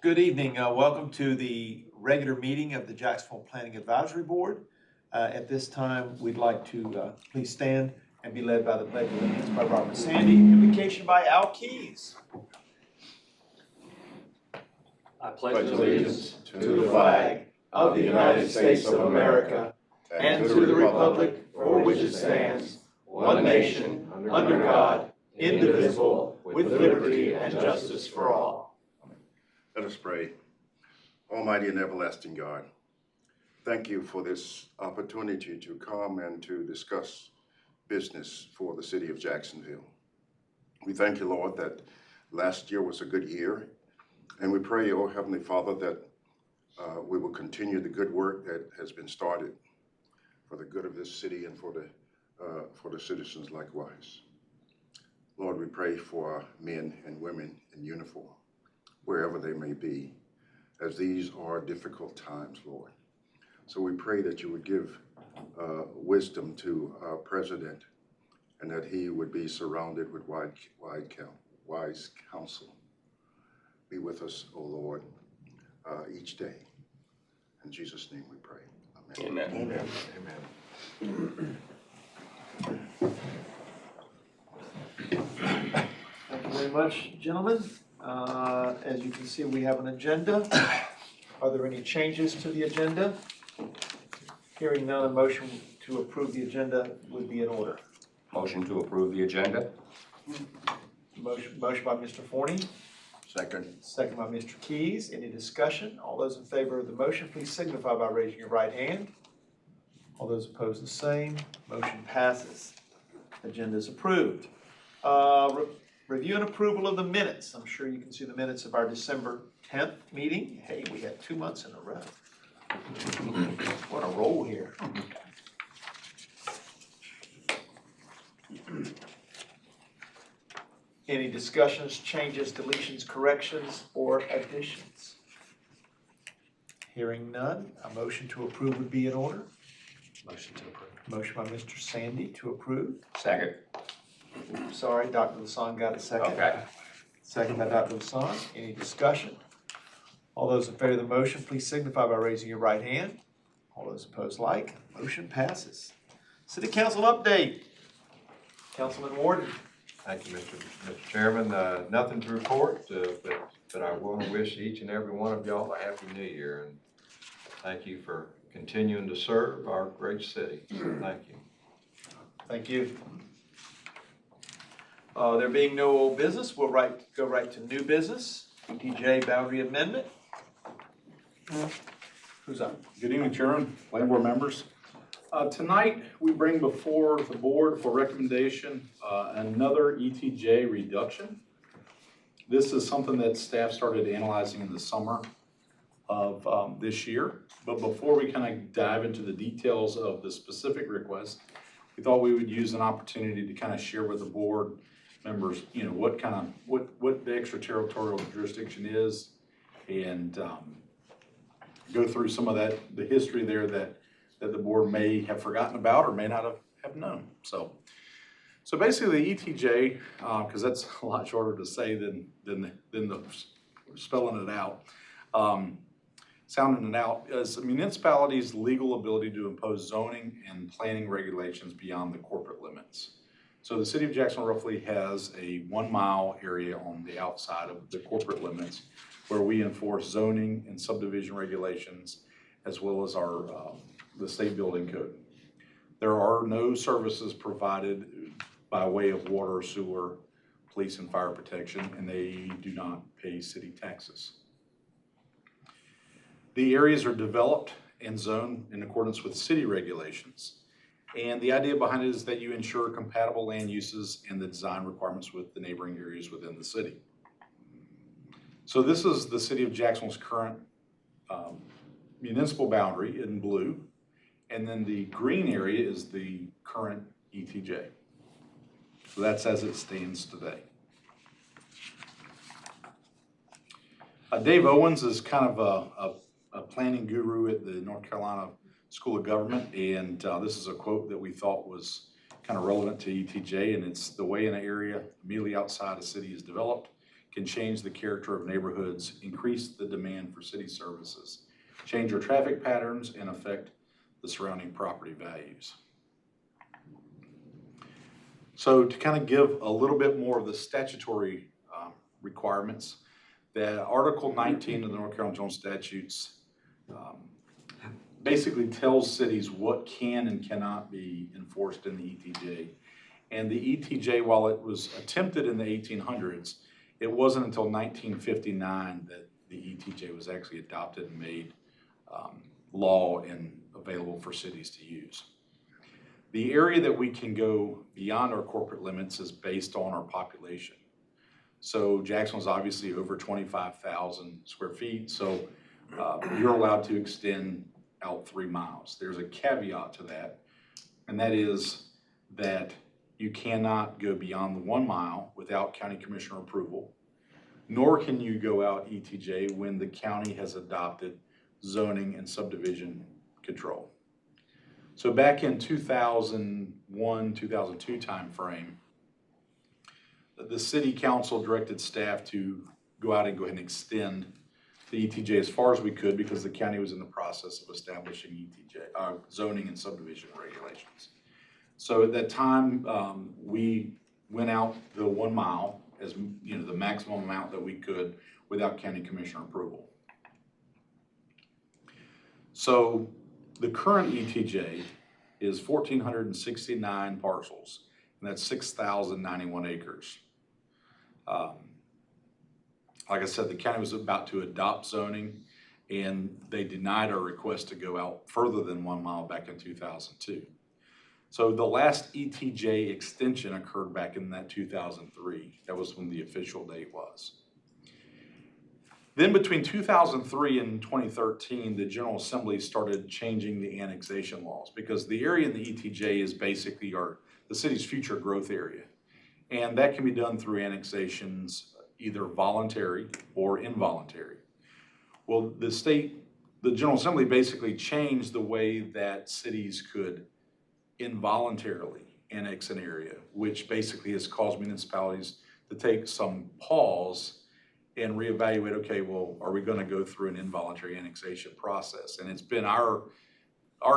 Good evening. Welcome to the regular meeting of the Jacksonville Planning Advisory Board. At this time, we'd like to please stand and be led by the Pledge of Allegiance by Robert Sandy, invocation by Al Keys. I pledge allegiance to the flag of the United States of America and to the republic for which it stands, one nation, under God, indivisible, with liberty and justice for all. Let us pray. Almighty and everlasting God, thank you for this opportunity to come and to discuss business for the city of Jacksonville. We thank you, Lord, that last year was a good year, and we pray, oh Heavenly Father, that we will continue the good work that has been started for the good of this city and for the citizens likewise. Lord, we pray for our men and women in uniform, wherever they may be, as these are difficult times, Lord. So we pray that you would give wisdom to our president and that he would be surrounded with wise counsel. Be with us, O Lord, each day. In Jesus' name we pray. Amen. Amen. Amen. Thank you very much, gentlemen. As you can see, we have an agenda. Are there any changes to the agenda? Hearing none, a motion to approve the agenda would be in order. Motion to approve the agenda. Motion by Mr. Forney, Second. second by Mr. Keys. Any discussion? All those in favor of the motion, please signify by raising your right hand. All those opposed, the same. Motion passes. Agenda is approved. Review and approval of the minutes. I'm sure you can see the minutes of our December 10th meeting. Hey, we had 2 months in a row. What a roll here. Any discussions, changes, deletions, corrections, or additions? Hearing none, a motion to approve would be in order. Motion to approve. Motion by Mr. Sandy to approve. Second. Sorry, Dr. Lasan got a second. Okay. Second by Dr. Lasan. Any discussion? All those in favor of the motion, please signify by raising your right hand. All those opposed, like. Motion passes. City Council update. Councilman Warden. Thank you, Mr. Chairman. Nothing to report, but I want to wish each and every one of y'all a happy new year, and thank you for continuing to serve our great city. So thank you. Thank you. There being no old business, we'll go right to new business. ETJ boundary amendment. Who's up? Good evening, Chairman, Land Board members. Tonight, we bring before the board for recommendation another ETJ reduction. This is something that staff started analyzing in the summer of this year. But before we kind of dive into the details of the specific request, we thought we would use an opportunity to kind of share with the board members, you know, what the extraterritorial jurisdiction is, and go through some of the history there that the board may have forgotten about or may not have known. So basically the ETJ, because that's a lot shorter to say than the spelling it out, sounding it out, is a municipality's legal ability to impose zoning and planning regulations beyond the corporate limits. So the city of Jacksonville roughly has a 1 mile area on the outside of the corporate limits where we enforce zoning and subdivision regulations, as well as the state building code. There are no services provided by way of water, sewer, police, and fire protection, and they do not pay city taxes. The areas are developed and zoned in accordance with city regulations. And the idea behind it is that you ensure compatible land uses and the design requirements with the neighboring areas within the city. So this is the city of Jacksonville's current municipal boundary in blue. And then the green area is the current ETJ. So that's as it stands today. Dave Owens is kind of a planning guru at the North Carolina School of Government, and this is a quote that we thought was kind of relevant to ETJ, and it's: the way an area immediately outside a city is developed can change the character of neighborhoods, increase the demand for city services, change our traffic patterns, and affect the surrounding property values. So to kind of give a little bit more of the statutory requirements, that Article 19 of the North Carolina General Statutes basically tells cities what can and cannot be enforced in the ETJ. And the ETJ, while it was attempted in the 1800s, it wasn't until 1959 that the ETJ was actually adopted and made law and available for cities to use. The area that we can go beyond our corporate limits is based on our population. So Jacksonville's obviously over 25,000 square feet, so you're allowed to extend out 3 miles. There's a caveat to that, and that is that you cannot go beyond the 1 mile without county commissioner approval, nor can you go out ETJ when the county has adopted zoning and subdivision control. So back in 2001, 2002 timeframe, the city council directed staff to go out and extend the ETJ as far as we could because the county was in the process of establishing ETJ, zoning and subdivision regulations. So at that time, we went out the 1 mile as the maximum amount that we could without county commissioner approval. So the current ETJ is 1,469 parcels, and that's 6,091 acres. Like I said, the county was about to adopt zoning, and they denied our request to go out further than 1 mile back in 2002. So the last ETJ extension occurred back in that 2003. That was when the official date was. Then between 2003 and 2013, the General Assembly started changing the annexation laws because the area in the ETJ is basically the city's future growth area. And that can be done through annexations, either voluntary or involuntary. Well, the General Assembly basically changed the way that cities could involuntarily annex an area, which basically has caused municipalities to take some pause and reevaluate, okay, well, are we gonna go through an involuntary annexation process? And it's been our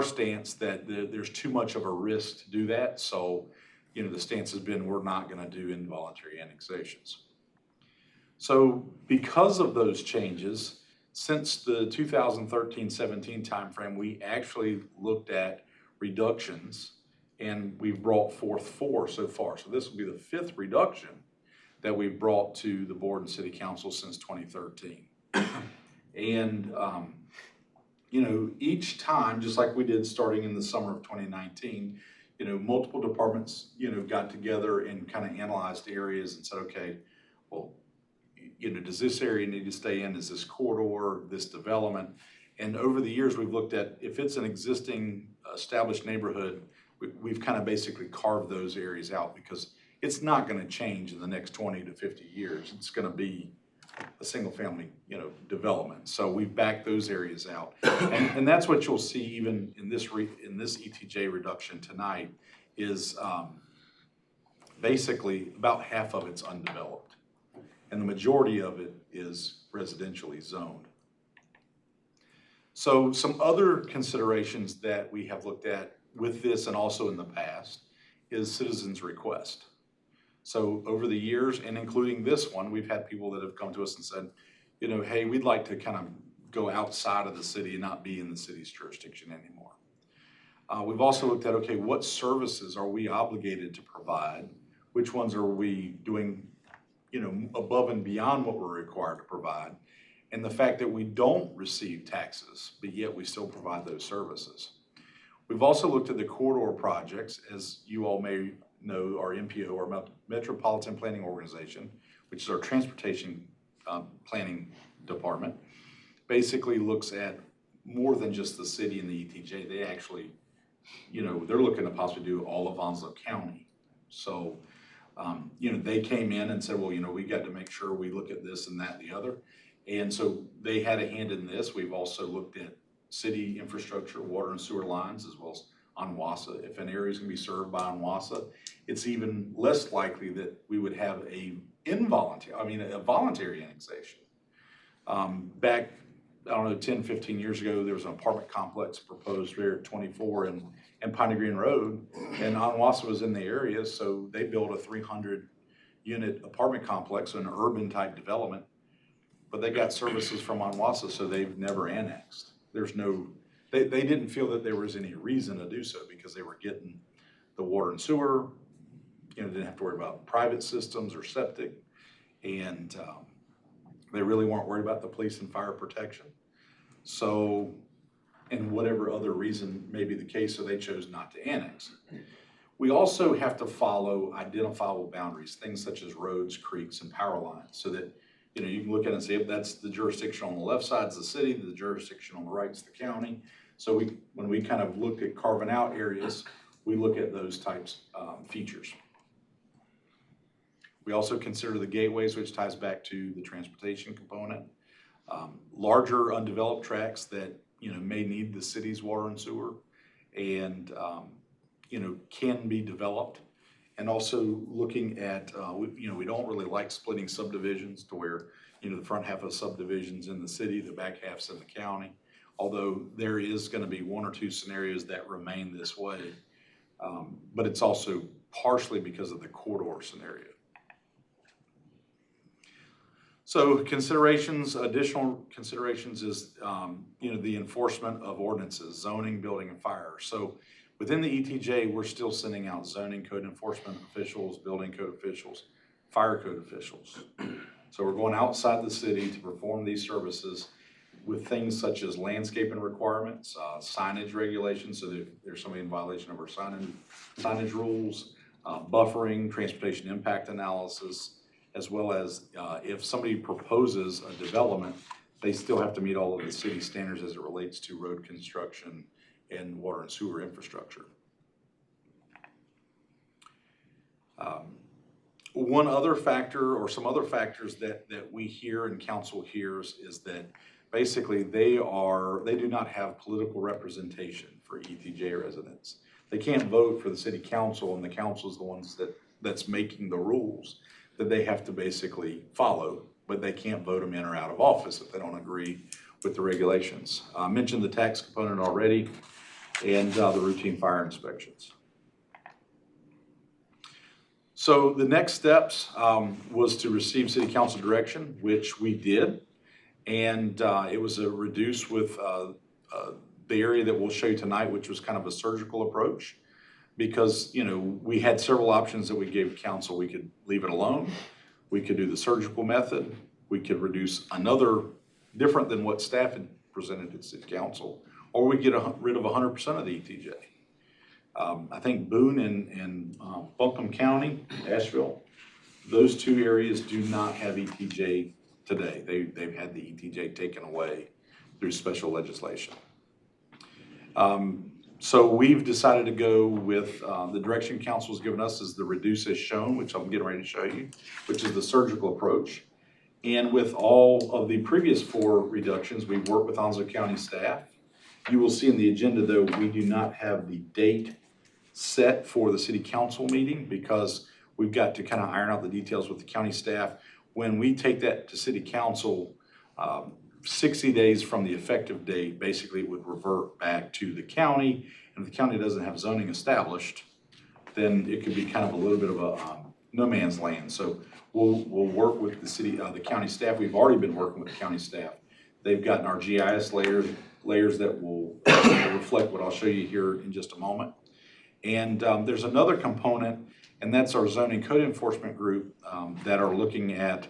stance that there's too much of a risk to do that. So, the stance has been we're not gonna do involuntary annexations. So because of those changes, since the 2013-17 timeframe, we actually looked at reductions, and we've brought forth 4 so far. So this will be the 5th reduction that we've brought to the board and city council since 2013. And, each time, just like we did starting in the summer of 2019, multiple departments, got together and kind of analyzed areas and said, okay, well, does this area need to stay in? Is this corridor, this development? And over the years, we've looked at if it's an existing established neighborhood, we've kind of basically carved those areas out because it's not going to change in the next 20 to 50 years. It's going to be a single family, development. So we've backed those areas out. And that's what you'll see even in this ETJ reduction tonight is basically about half of it's undeveloped. And the majority of it is residentially zoned. So some other considerations that we have looked at with this and also in the past is citizens' request. So over the years, and including this one, we've had people that have come to us and said, hey, we'd like to kind of go outside of the city and not be in the city's jurisdiction anymore. We've also looked at, okay, what services are we obligated to provide? Which ones are we doing, above and beyond what we're required to provide? And the fact that we don't receive taxes, but yet we still provide those services. We've also looked at the corridor projects. As you all may know, our MPO, our Metropolitan Planning Organization, which is our transportation planning department, basically looks at more than just the city and the ETJ. They actually, they're looking to possibly do all of Onslow County. So, they came in and said, well, we got to make sure we look at this and that and the other. And so they had a hand in this. We've also looked at city infrastructure, water and sewer lines, as well as Onwassa. If an area is going to be served by Onwassa, it's even less likely that we would have a a voluntary annexation. Back, I don't know, 10, 15 years ago, there was an apartment complex proposed there at 24 and Piney Green Road, and Onwassa was in the area, so they built a 300-unit apartment complex, an urban type development, but they got services from Onwassa, so they've never annexed. They didn't feel that there was any reason to do so because they were getting the water and sewer, didn't have to worry about private systems or septic, and they really weren't worried about the police and fire protection. So, and whatever other reason may be the case, so they chose not to annex. We also have to follow identifiable boundaries, things such as roads, creeks, and power lines, so that you can look at it and say, if that's the jurisdiction on the left side is the city, the jurisdiction on the right is the county. So when we kind of look at carving out areas, we look at those types features. We also consider the gateways, which ties back to the transportation component. Larger undeveloped tracts that may need the city's water and sewer and can be developed. And also looking at, we don't really like splitting subdivisions to where, the front half of subdivisions in the city, the back half's in the county. Although there is going to be one or two scenarios that remain this way. But it's also partially because of the corridor scenario. So additional considerations is, the enforcement of ordinances, zoning, building, and fire. So within the ETJ, we're still sending out zoning code enforcement officials, building code officials, fire code officials. So we're going outside the city to perform these services with things such as landscaping requirements, signage regulations, so that if there's somebody in violation of our signage rules, buffering, transportation impact analysis, as well as if somebody proposes a development, they still have to meet all of the city standards as it relates to road construction and water and sewer infrastructure. One other factor, or some other factors that we hear and council hears, is that basically they do not have political representation for ETJ residents. They can't vote for the city council, and the council is the ones that's making the rules that they have to basically follow, but they can't vote them in or out of office if they don't agree with the regulations. I mentioned the tax component already, and the routine fire inspections. So the next steps was to receive city council direction, which we did, and it was a reduce with the area that we'll show you tonight, which was kind of a surgical approach, because we had several options that we gave council. We could leave it alone, we could do the surgical method, we could reduce another different than what staff had presented to city council, or we get rid of 100% of the ETJ. I think Boone and Buncombe County, Asheville, those two areas do not have ETJ today. They've had the ETJ taken away through special legislation. So we've decided to go with the direction council's given us is the reduce as shown, which I'm getting ready to show you, which is the surgical approach. And with all of the previous 4 reductions, we've worked with Onslow County staff. You will see in the agenda, though, we do not have the date set for the city council meeting because we've got to kind of iron out the details with the county staff. When we take that to city council, 60 days from the effective date, basically it would revert back to the county. And if the county doesn't have zoning established, then it could be kind of a little bit of a no man's land. So we'll work with the county staff. We've already been working with the county staff. They've gotten our GIS layers that will reflect what I'll show you here in just a moment. And there's another component, and that's our zoning code enforcement group that are looking at,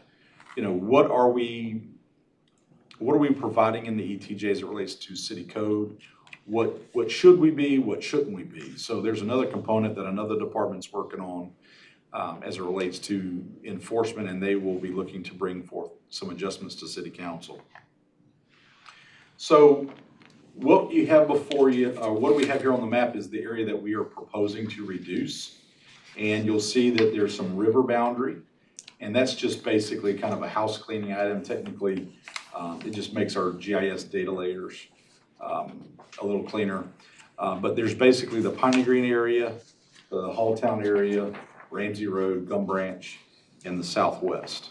what are we providing in the ETJ as it relates to city code? What should we be? What shouldn't we be? So there's another component that another department's working on as it relates to enforcement, and they will be looking to bring forth some adjustments to city council. So what you have before you, what we have here on the map is the area that we are proposing to reduce. And you'll see that there's some river boundary, and that's just basically kind of a house cleaning item. Technically, it just makes our GIS data layers a little cleaner. But there's basically the Piney Green area, the Halltown area, Ramsey Road, Gum Branch, in the southwest.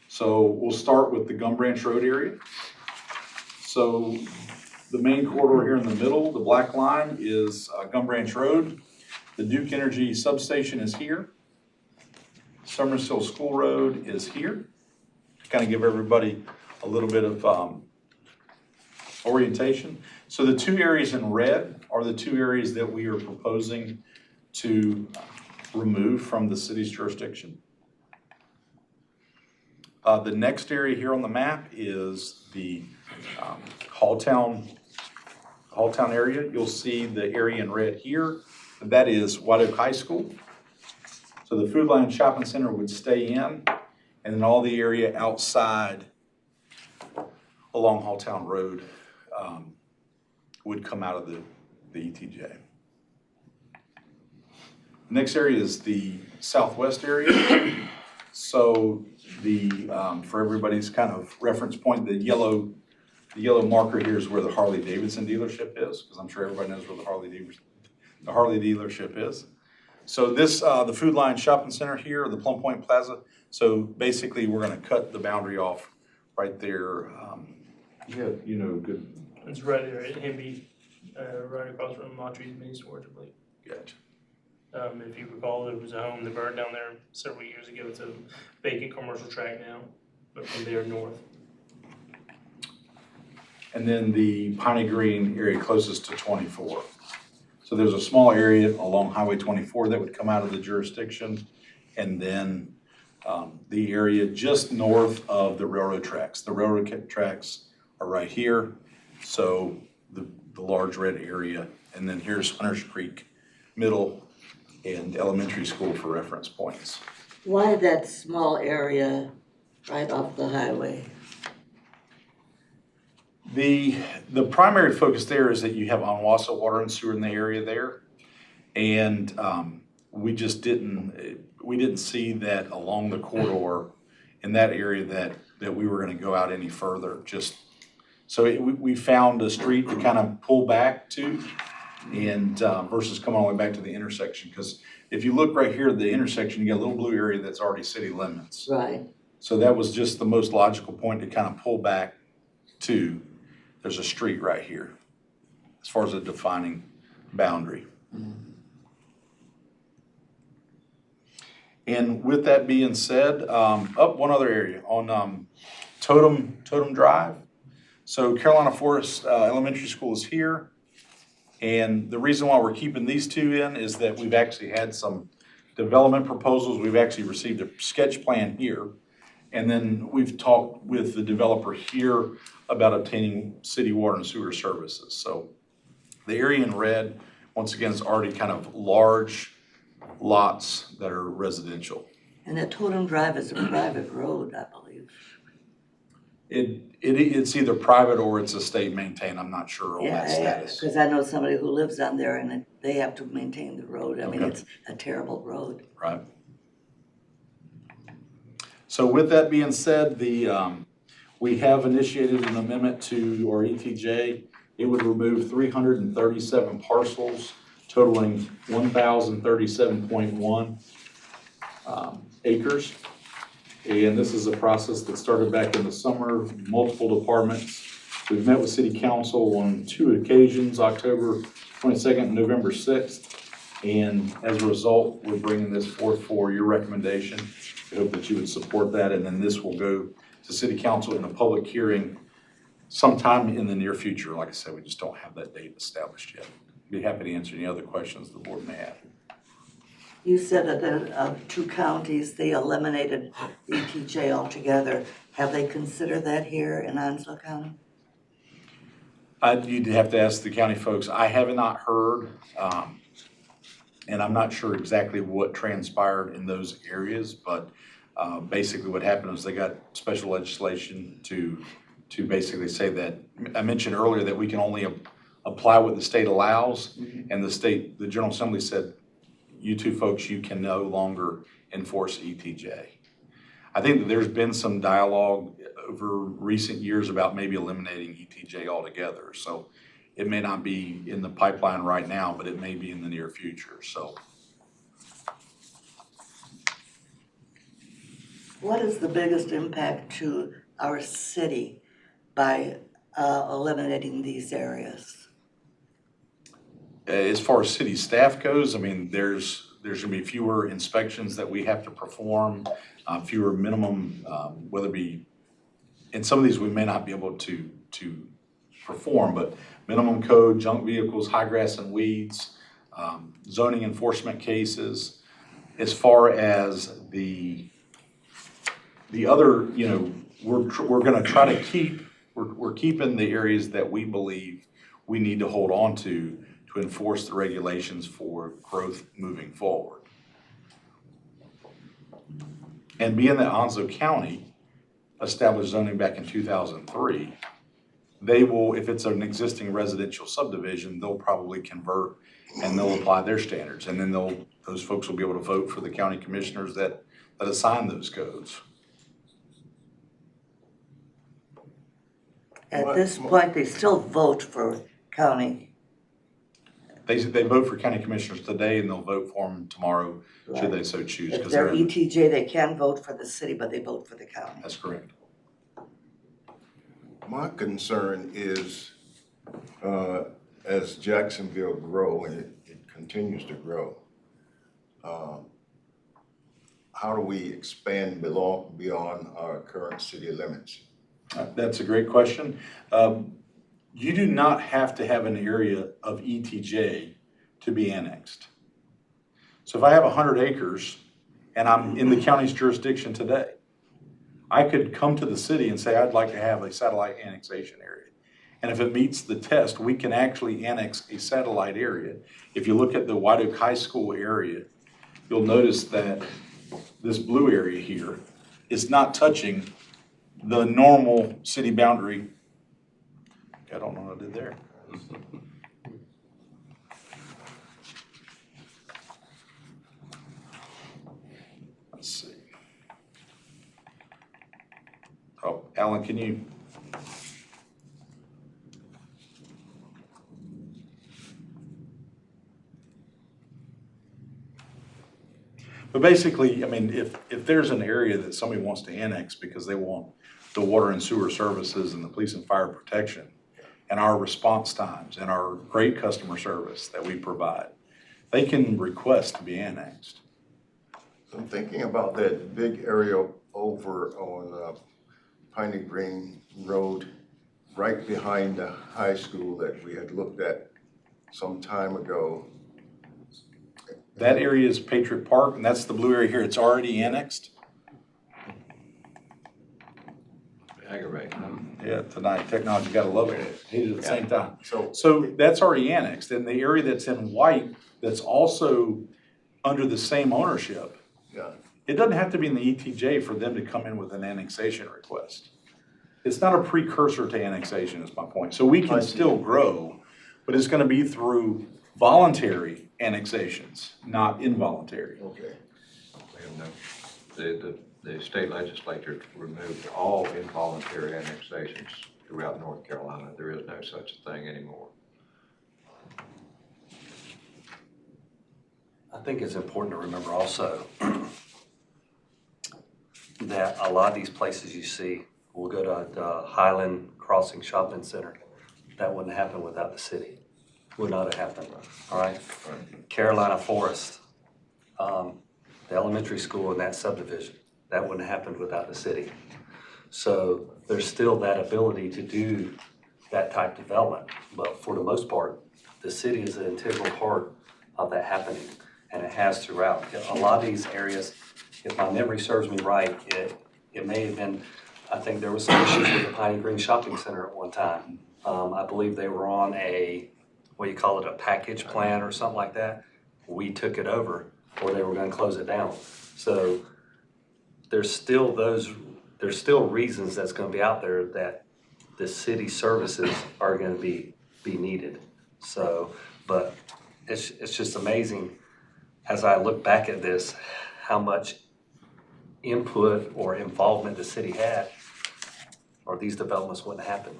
So we'll start with the Gum Branch Road area. So the main corridor here in the middle, the black line, is Gum Branch Road. The Duke Energy substation is here. Summersville School Road is here. To kind of give everybody a little bit of orientation. So the two areas in red are the two areas that we are proposing to remove from the city's jurisdiction. The next area here on the map is the Halltown area. You'll see the area in red here. That is White Oak High School. So the Food Lion Shopping Center would stay in, and then all the area outside along Halltown Road would come out of the ETJ. Next area is the southwest area. So for everybody's kind of reference point, the yellow marker here is where the Harley Davidson dealership is, because I'm sure everybody knows where the Harley dealership is. So this, the Food Lion Shopping Center here, the Plum Point Plaza. So basically, we're going to cut the boundary off right there. Good. It's right there at Hemby, right across from Montrese Mini Storage, I believe. Gotcha. If you recall, there was a home that burned down there several years ago. It's a vacant commercial tract now, but from there north. And then the Piney Green area closest to 24. So there's a small area along Highway 24 that would come out of the jurisdiction, and then the area just north of the railroad tracks. The railroad tracks are right here, so the large red area, and then here's Hunters Creek Middle and Elementary School for reference points. Why that small area right off the highway? The primary focus there is that you have Onwassa Water and Sewer in the area there, and we just didn't see that along the corridor in that area that we were going to go out any further. We found a street to kind of pull back to, and versus coming all the way back to the intersection. Because if you look right here at the intersection, you got a little blue area that's already city limits. Right. So that was just the most logical point to kind of pull back to. There's a street right here as far as a defining boundary. And with that being said, one other area on Totem Drive. So Carolina Forest Elementary School is here. And the reason why we're keeping these two in is that we've actually had some development proposals. We've actually received a sketch plan here. And then we've talked with the developer here about obtaining city water and sewer services. So the area in red, once again, is already kind of large lots that are residential. And that Totem Drive is a private road, I believe. It's either private or it's a state maintained. I'm not sure on that status. Because I know somebody who lives on there and they have to maintain the road. I mean, Okay. it's a terrible road. Right. So with that being said, we have initiated an amendment to our ETJ. It would remove 337 parcels totaling 1,037.1 acres. And this is a process that started back in the summer, multiple departments. We've met with City Council on 2 occasions, October 22nd and November 6th. And as a result, we're bringing this forth for your recommendation. I hope that you would support that, and then this will go to City Council in a public hearing sometime in the near future. Like I said, we just don't have that date established yet. Be happy to answer any other questions the board may have. You said that of 2 counties, they eliminated ETJ altogether. Have they considered that here in Onslow County? You'd have to ask the county folks. I have not heard, and I'm not sure exactly what transpired in those areas, but basically what happened is they got special legislation to basically say that, I mentioned earlier that we can only apply what the state allows, and the General Assembly said, you two folks, you can no longer enforce ETJ. I think that there's been some dialogue over recent years about maybe eliminating ETJ altogether. So it may not be in the pipeline right now, but it may be in the near future, so. What is the biggest impact to our city by eliminating these areas? As far as city staff goes, I mean, there's gonna be fewer inspections that we have to perform, fewer minimum, whether it be, in some of these we may not be able to perform, but minimum code, junk vehicles, high grass and weeds, zoning enforcement cases. As far as the other, you know, we're gonna try to keep, we're keeping the areas that we believe we need to hold on to enforce the regulations for growth moving forward. And being that Onslow County established zoning back in 2003, they will, if it's an existing residential subdivision, they'll probably convert and they'll apply their standards. And then those folks will be able to vote for the county commissioners that assign those codes. At this point, they still vote for county. They vote for county commissioners today and they'll vote for them tomorrow, should they so choose. If 'Cause they're in- ETJ, they can vote for the city, but they vote for the county. That's correct. My concern is, as Jacksonville grow, and it continues to grow, how do we expand beyond our current city limits? That's a great question. You do not have to have an area of ETJ to be annexed. So if I have 100 acres and I'm in the county's jurisdiction today, I could come to the city and say, I'd like to have a satellite annexation area. And if it meets the test, we can actually annex a satellite area. If you look at the White Oak High School area, you'll notice that this blue area here is not touching the normal city boundary. I don't know what I did there. Let's see. Oh, Alan, can you? But basically, I mean, if there's an area that somebody wants to annex because they want the water and sewer services and the police and fire protection and our response times and our great customer service that we provide, they can request to be annexed. I'm thinking about that big area over on Piney Green Road, right behind the high school that we had looked at some time ago. That area is Patriot Park, and that's the blue area here. It's already annexed. Aggravating. Yeah, tonight, technology, gotta love it. Hate it at the same time. So So that's already annexed, and the area that's in white, that's also under the same ownership, yeah, it doesn't have to be in the ETJ for them to come in with an annexation request. It's not a precursor to annexation, is my point. So we I can see. still grow, but it's gonna be through voluntary annexations, not involuntary. okay. The state legislature removed all involuntary annexations throughout North Carolina. There is no such thing anymore. I think it's important to remember also that a lot of these places you see, we'll go to the Highland Crossing Shopping Center. That wouldn't happen without the city. Would not have happened, all right? Carolina Forest, the elementary school in that subdivision, that wouldn't have happened without the city. So there's still that ability to do that type of development, but for the most part, the city is an integral part of that happening, and it has throughout. A lot of these areas, if my memory serves me right, it may have been, I think there was some issues with the Piney Green Shopping Center at one time. I believe they were on a, what do you call it, a package plan or something like that. We took it over, or they were gonna close it down. So there's still reasons that's gonna be out there that the city services are gonna be needed. So, but it's just amazing, as I look back at this, how much input or involvement the city had, or these developments wouldn't happen.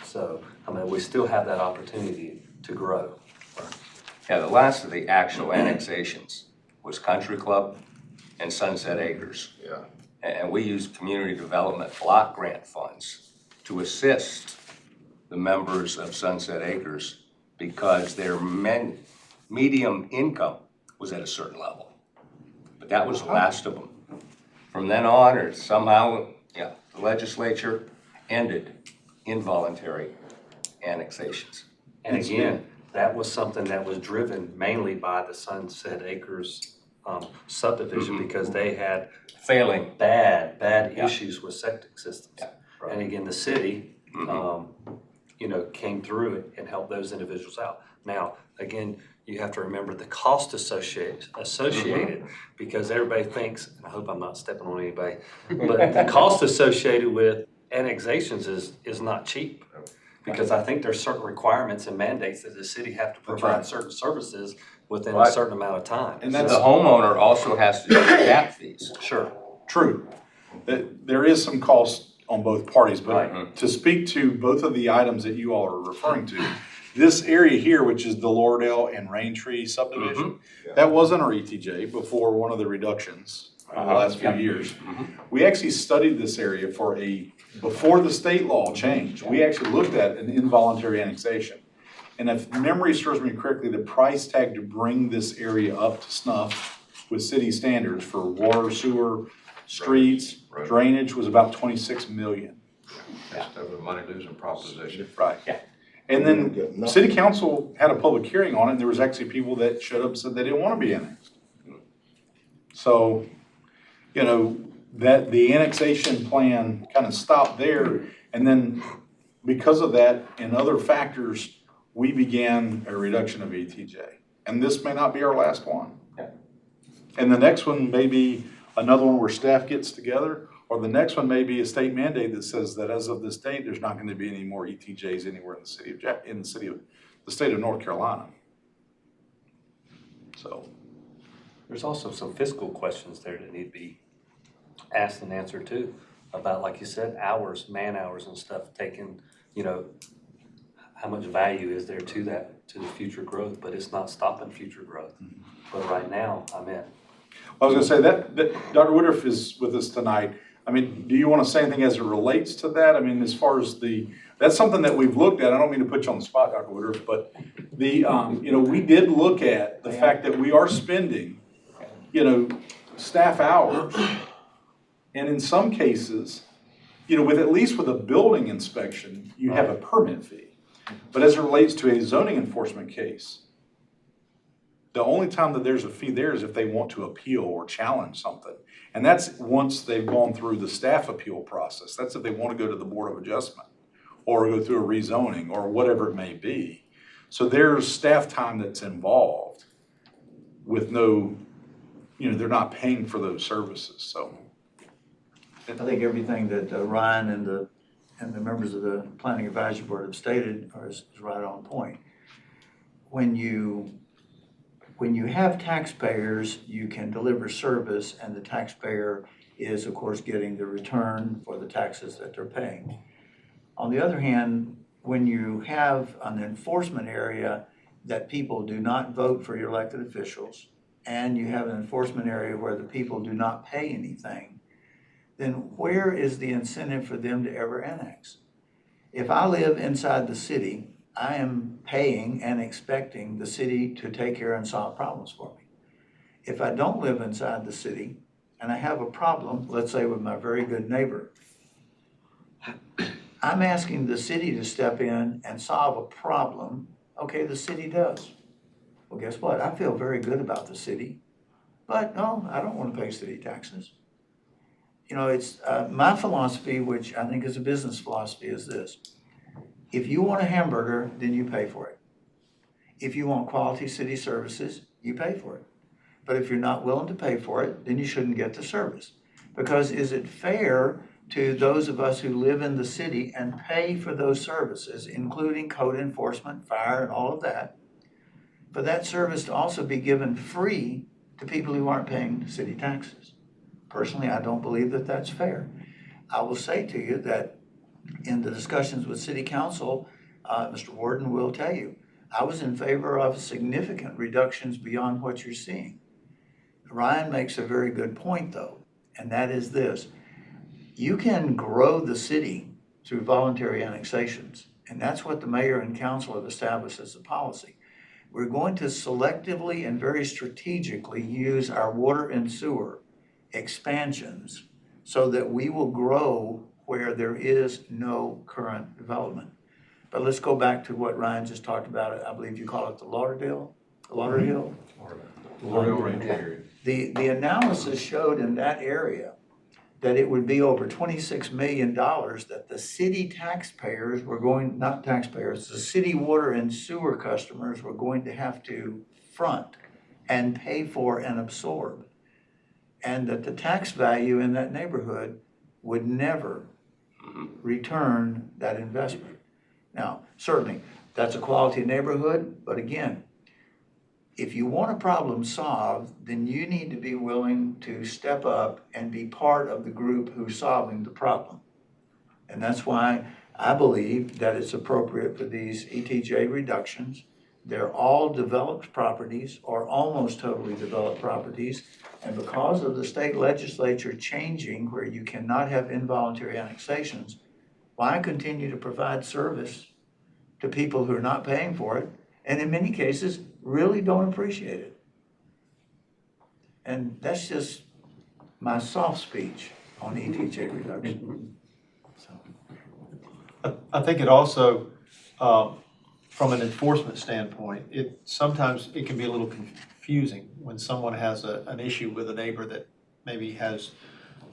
So, I mean, we still have that opportunity to grow. Yeah, the last of the actual annexations was Country Club and Sunset Acres. Yeah. and we use community development block grant funds to assist the members of Sunset Acres because their medium income was at a certain level. But that was the last of them. From then on, or somehow, the legislature ended involuntary annexations. And again, that was something that was driven mainly by the Sunset Acres subdivision because they had Failing. bad Yeah. issues with septic systems. Yeah, right. And again, the city, came through it and helped those individuals out. Now, again, you have to remember the cost associated because everybody thinks, and I hope I'm not stepping on anybody, but the cost associated with annexations is not cheap. Because I think there's certain requirements and mandates that the city have to provide certain services within a Right. certain amount of time. And So that's the homeowner also has to pay gap fees. Sure. true. That there is some cost on both parties, but Right. to speak to both of the items that you all are referring to, this area here, which is the Lauderdale and Raintree subdivision, that wasn't our ETJ before one of the reductions in the last few years. We actually studied this area before the state law changed, we actually looked at an involuntary annexation. And if memory serves me correctly, the price tag to bring this area up to snuff with city standards for water, sewer, streets, Right. drainage was about 26 million. That was a money-losing proposition. Right. And then city council had a public hearing on it, and there was actually people that showed up and said they didn't want to be annexed. So, that the annexation plan kind of stopped there, and then because of that and other factors, we began a reduction of ETJ. And this may not be our last one. And the next one may be another one where staff gets together, or the next one may be a state mandate that says that as of this date, there's not going to be any more ETJs anywhere in the state of North Carolina. So, There's also some fiscal questions there that need to be asked and answered too, about, like you said, man hours and stuff taken, how much value is there to the future growth, but it's not stopping future growth. But right now, I'm in. I was gonna say that Dr. Woodruff is with us tonight. I mean, do you want to say anything as it relates to that? I mean, as far as that's something that we've looked at. I don't mean to put you on the spot, Dr. Woodruff, but we did look at the fact that we are spending, staff hours. And in some cases, with at least with a building inspection, you have a permit fee. But as it relates to a zoning enforcement case, the only time that there's a fee there is if they want to appeal or challenge something. And that's once they've gone through the staff appeal process. That's if they want to go to the Board of Adjustment or go through a rezoning or whatever it may be. So there's staff time that's involved with no, they're not paying for those services, so. I think everything that Ryan and the members of the Planning Advisory Board have stated is right on point. When you have taxpayers, you can deliver service, and the taxpayer is, of course, getting the return for the taxes that they're paying. On the other hand, when you have an enforcement area that people do not vote for your elected officials, and you have an enforcement area where the people do not pay anything, then where is the incentive for them to ever annex? If I live inside the city, I am paying and expecting the city to take care and solve problems for me. If I don't live inside the city and I have a problem, let's say with my very good neighbor, I'm asking the city to step in and solve a problem. Okay, the city does. Well, guess what? I feel very good about the city, but no, I don't want to pay city taxes. It's my philosophy, which I think is a business philosophy, is this. If you want a hamburger, then you pay for it. If you want quality city services, you pay for it. But if you're not willing to pay for it, then you shouldn't get the service. Because is it fair to those of us who live in the city and pay for those services, including code enforcement, fire, and all of that, for that service to also be given free to people who aren't paying city taxes? Personally, I don't believe that that's fair. I will say to you that in the discussions with City Council, Mr. Warden will tell you, I was in favor of significant reductions beyond what you're seeing. Ryan makes a very good point, though. and that is this. You can grow the city through voluntary annexations, and that's what the mayor and council have established as a policy. We're going to selectively and very strategically use our water and sewer expansions so that we will grow where there is no current development. But let's go back to what Ryan just talked about. I believe you call it the Lauderdale? Lauderdale Range area. The analysis showed in that area that it would be over $26 million that the city taxpayers were going, not taxpayers, the city water and sewer customers were going to have to front and pay for and absorb. And that the tax value in that neighborhood would never return that investment. Now, certainly, that's a quality neighborhood, but again, if you want a problem solved, then you need to be willing to step up and be part of the group who's solving the problem. And that's why I believe that it's appropriate for these ETJ reductions. They're all developed properties or almost totally developed properties. And because of the state legislature changing where you cannot have involuntary annexations, why continue to provide service to people who are not paying for it, and in many cases, really don't appreciate it? And that's just my soft speech on ETJ reduction. I think it also, from an enforcement standpoint, sometimes it can be a little confusing when someone has an issue with a neighbor that maybe has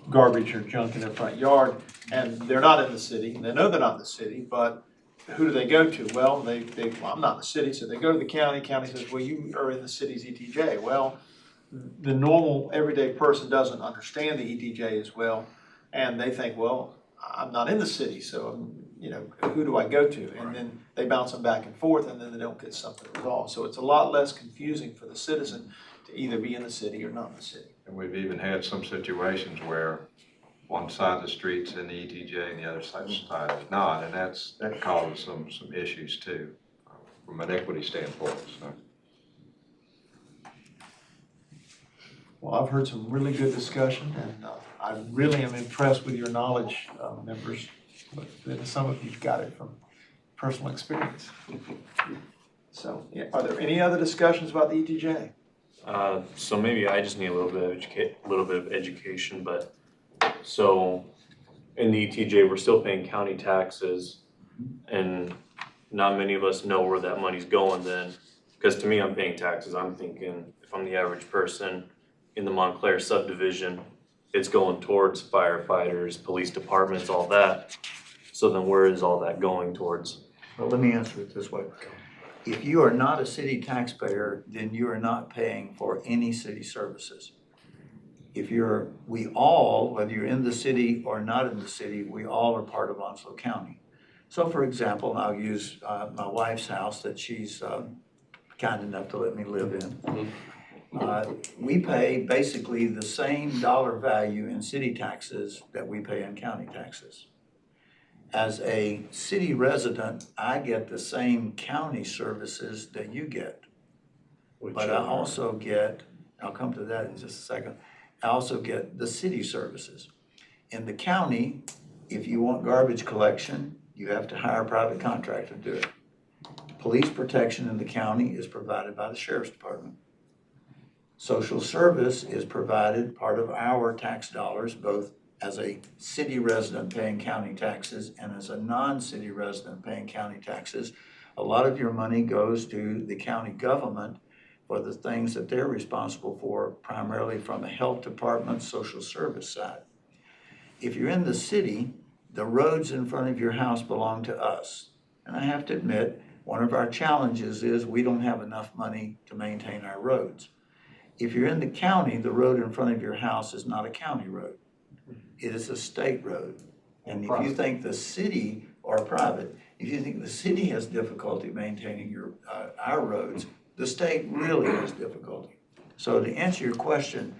garbage or junk in their front yard, and they're not in the city, and they know they're not in the city, but who do they go to? Well, well, I'm not in the city, so they go to the county. County says, well, you are in the city's ETJ. Well, the normal everyday person doesn't understand the ETJ as well, and they think, well, I'm not in the city, so who do I go to? And then they bounce them back and forth, and then they don't get something resolved. So it's a lot less confusing for the citizen to either be in the city or not in the city. And we've even had some situations where one side of the street's in the ETJ and the other side is not, and that causes some issues too, from an equity standpoint, so. Well, I've heard some really good discussion, and I really am impressed with your knowledge, members. But some of you've got it from personal experience. So, yeah, are there any other discussions about the ETJ? So maybe I just need a little bit of education, but so in the ETJ, we're still paying county taxes, and not many of us know where that money's going then. Because to me, I'm paying taxes. I'm thinking if I'm the average person in the Montclair subdivision, it's going towards firefighters, police departments, all that. So then where is all that going towards? Well, let me answer it this way. If you are not a city taxpayer, then you are not paying for any city services. We all, whether you're in the city or not in the city, we all are part of Onslow County. So for example, I'll use my wife's house that she's kind enough to let me live in. We pay basically the same dollar value in city taxes that we pay in county taxes. As a city resident, I get the same county services that you get. But I also get, I'll come to that in just a second, I also get the city services. In the county, if you want garbage collection, you have to hire a private contractor to do it. Police protection in the county is provided by the sheriff's department. Social service is provided, part of our tax dollars, both as a city resident paying county taxes and as a non-city resident paying county taxes. A lot of your money goes to the county government for the things that they're responsible for, primarily from a health department, social service side. If you're in the city, the roads in front of your house belong to us. And I have to admit, one of our challenges is we don't have enough money to maintain our roads. If you're in the county, the road in front of your house is not a county road. It is a state road. And if you think the city, or private, if you think the city has difficulty maintaining our roads, the state really has difficulty. So to answer your question,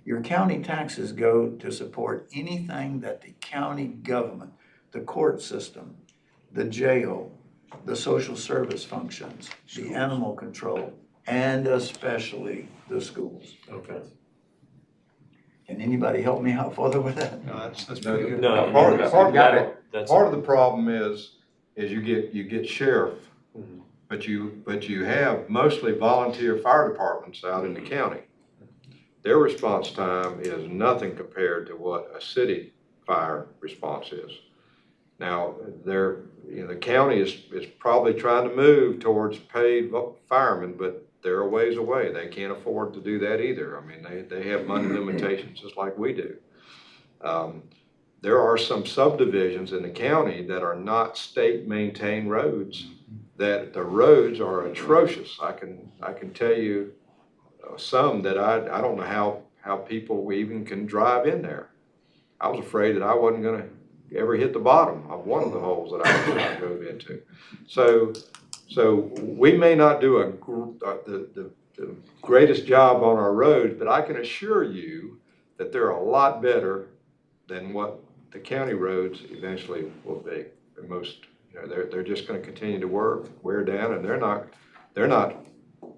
your county taxes go to support anything that the county government, the court system, the jail, the social service functions, the animal control, and especially the schools. Okay. And Can anybody help me out further with that? No, that's pretty good. No, Part of Got it. that's, Part of the problem is you get sheriff, but you have mostly volunteer fire departments out in the county. Their response time is nothing compared to what a city fire response is. Now, the county is probably trying to move towards paid firemen, but they're a ways away. They can't afford to do that either. I mean, they have money limitations just like we do. There are some subdivisions in the county that are not state-maintained roads, that the roads are atrocious. I can tell you some that I don't know how people even can drive in there. I was afraid that I wasn't gonna ever hit the bottom of one of the holes that I drove into. So we may not do the greatest job on our roads, but I can assure you that they're a lot better than what the county roads eventually will be. They're just going to continue to wear down, and they're not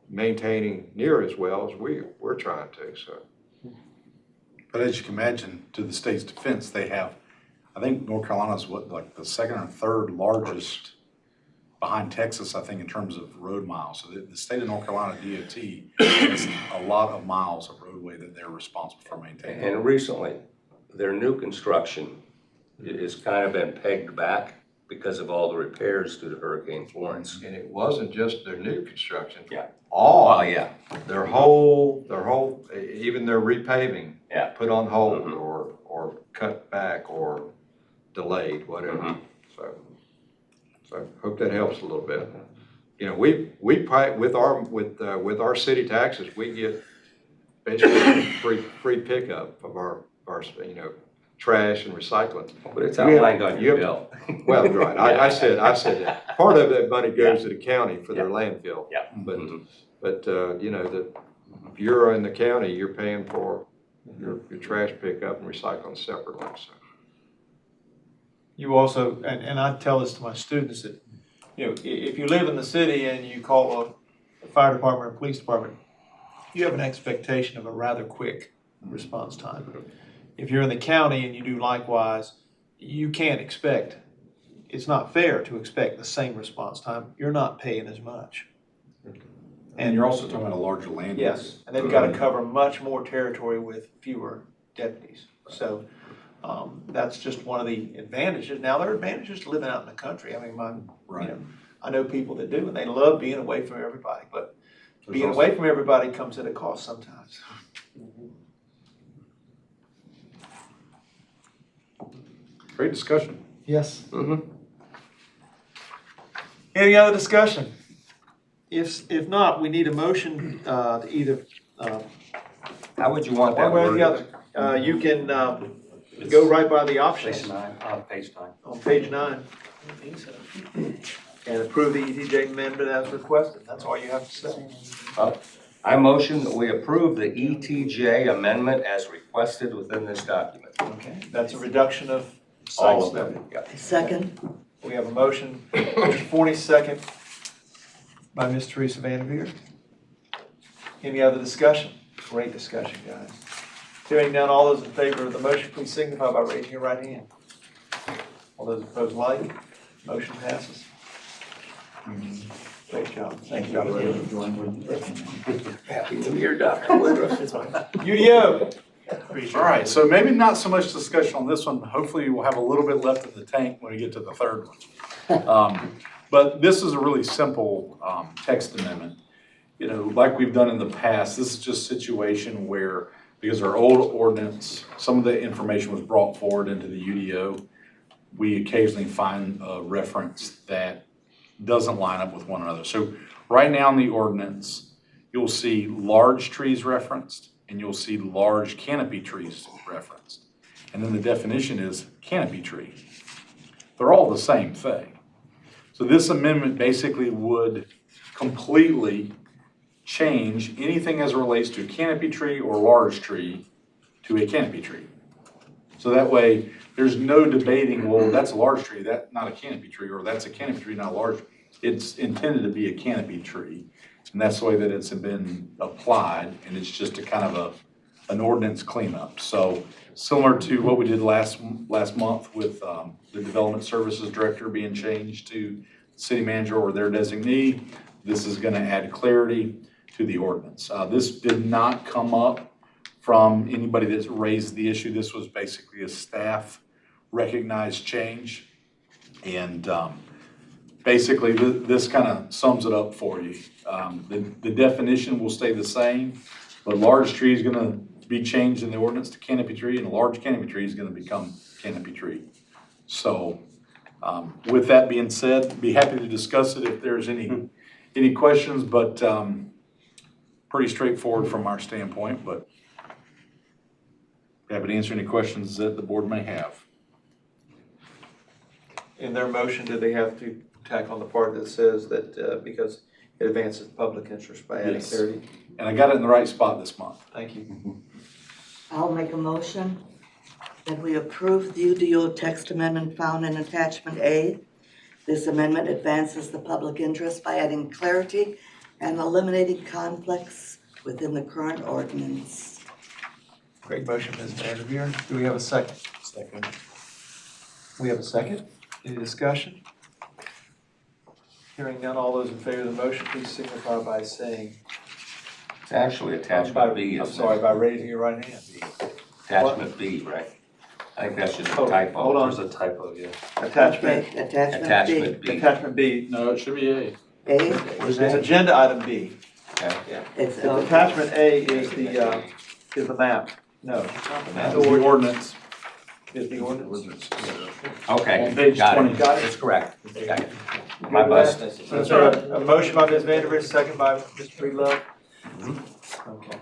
maintaining near as well as we're trying to. So, But as you can imagine, to the state's defense, they have, I think North Carolina's like the second or third largest behind Texas, I think, in terms of road miles. So the state of North Carolina DOT has a lot of miles of roadway that they're responsible for maintaining. And recently, their new construction has kind of been pegged back because of all the repairs due to Hurricane Florence. and it wasn't just their new construction. Yeah. All Oh, yeah. their whole, even their repaving. Yeah. Put on hold Mhm. or cut back or delayed, whatever. Mhm. So hope that helps a little bit. You know, we pay with our city taxes, we get basically free pickup of our trash and recycling. But it's outlined on your bill. Well, right, I said that. Part of that money goes to the county for their landfill. Yeah. But, Mhm. if you're in the county, you're paying for your trash pickup and recycling separately, so. You also, and I tell this to my students, that, if you live in the city and you call a fire department or police department, you have an expectation of a rather quick response time. If you're in the county and you do likewise, you can't expect, it's not fair to expect the same response time. You're not paying as much. And you're also talking about a larger land. Yes, and they've got to cover much more territory with fewer deputies. So that's just one of the advantages. Now, there are advantages to living out in the country. I mean, I know people that do, and they love being away from everybody, but being away from everybody comes at a cost sometimes. Great discussion. Yes. Mhm. Any other discussion? If not, we need a motion to either, How would you want that one way or the worded? other. You can go right by the options page 9. on page 9 and approve the ETJ amendment as requested. That's all you have to say. I motion that we approve the ETJ amendment as requested within this document. Okay, that's a reduction of All sites of them, noted. yeah. Second, We have a motion, Mr. Forney, second by Ms. Teresa Vanderveer. Any other discussion? Great discussion, guys. Hearing none, all those in favor of the motion, please signify by raising your right hand. All those opposed, like. Motion passes. Great job. Thank you. Happy New Year, Dr. It's fine. UDO. Appreciate All right, so maybe not so much discussion on this one. Hopefully we'll have a little bit left in the tank when we get to the third one. But this is a really simple text amendment. Like we've done in the past, this is just a situation where, because our old ordinance, some of the information was brought forward into the UDO. We occasionally find a reference that doesn't line up with one another. So right now in the ordinance, you'll see large trees referenced, and you'll see large canopy trees referenced. And then the definition is canopy tree. They're all the same thing. So this amendment basically would completely change anything as it relates to canopy tree or large tree to a canopy tree. So that way, there's no debating, well, that's a large tree, that's not a canopy tree, or that's a canopy tree, not a large. It's intended to be a canopy tree. And that's the way that it's been applied, and it's just a kind of a an ordinance cleanup. So similar to what we did last month with the Development Services Director being changed to city manager or their designee, this is gonna add clarity to the ordinance. This did not come up from anybody that's raised the issue. This was basically a staff recognized change. And basically, this kind of sums it up for you. The definition will stay the same, but large tree is gonna be changed in the ordinance to canopy tree, and a large canopy tree is gonna become canopy tree. So, with that being said, be happy to discuss it if there's any questions, but, pretty straightforward from our standpoint, but happy to answer any questions that the board may have. In their motion, do they have to tack on the part that says that, because it advances the public interest by adding Yes. clarity? And I got it in the right spot this month. Thank you. I'll make a motion that we approve the UDO text amendment found in attachment A. This amendment advances the public interest by adding clarity and eliminating conflicts within the current ordinance. Great motion, Ms. Vanderveer. Do we have a second? Second. We have a second. Any discussion? Hearing none, all those in favor of the motion, please signify by saying. It's actually attachment B, I'm isn't sorry, it? by raising your right hand. Attachment B, right? I think that's just a Oh, typo. hold on. There's a typo, yeah. Attachment, Okay, attachment Attachment B. B. attachment B. No, it should be A. A, It's agenda item B. Okay. it's, Attachment A is the map. No, it's not the map. The ordinance. Is the ordinance. Okay, On page got 20. it. It's correct. Got it. My bust. So is there a motion by Ms. Vanderveer, second by Mr. Breedlove? Okay.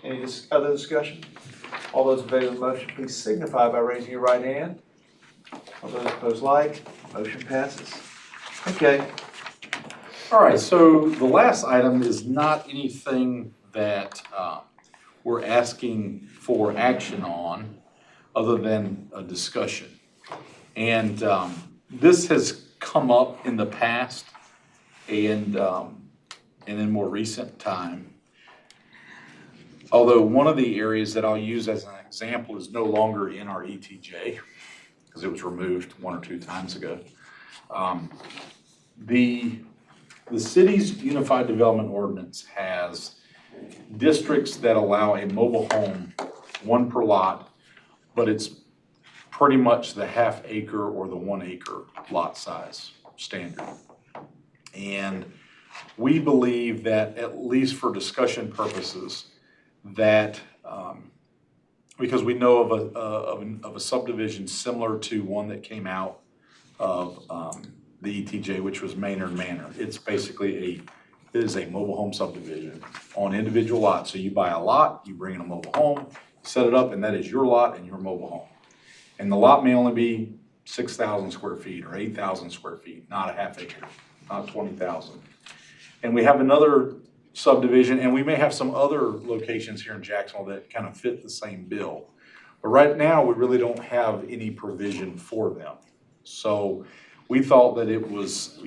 Any other discussion? All those in favor of the motion, please signify by raising your right hand. All those opposed, like. Motion passes. Okay. All right, so the last item is not anything that we're asking for action on other than a discussion. And this has come up in the past and in more recent time. Although one of the areas that I'll use as an example is no longer in our ETJ because it was removed 1 or 2 times ago. The city's Unified Development Ordinance has districts that allow a mobile home, 1 per lot, but it's pretty much the ½ acre or the 1 acre lot size standard. And we believe that, at least for discussion purposes, that, because we know of a subdivision similar to one that came out of the ETJ, which was Maynard Manor. It's basically it is a mobile home subdivision on individual lots. So you buy a lot, you bring in a mobile home, set it up, and that is your lot and your mobile home. And the lot may only be 6,000 square feet or 8,000 square feet, not a ½ acre, not 20,000. And we have another subdivision, and we may have some other locations here in Jacksonville that kind of fit the same bill. But right now, we really don't have any provision for them. So we thought that it was,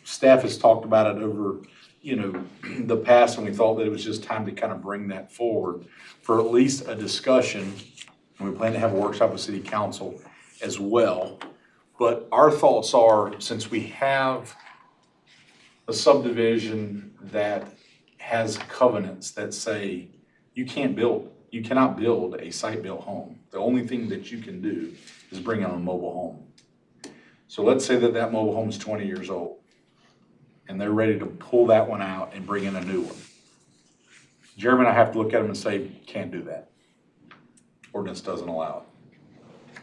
staff has talked about it over, the past, and we thought that it was just time to kind of bring that forward for at least a discussion. And we plan to have a workshop with city council as well. But our thoughts are, since we have a subdivision that has covenants that say you cannot build a site-built home. The only thing that you can do is bring in a mobile home. So let's say that mobile home is 20 years old, and they're ready to pull that one out and bring in a new one. Jeremy and I have to look at them and say, can't do that. Ordinance doesn't allow it.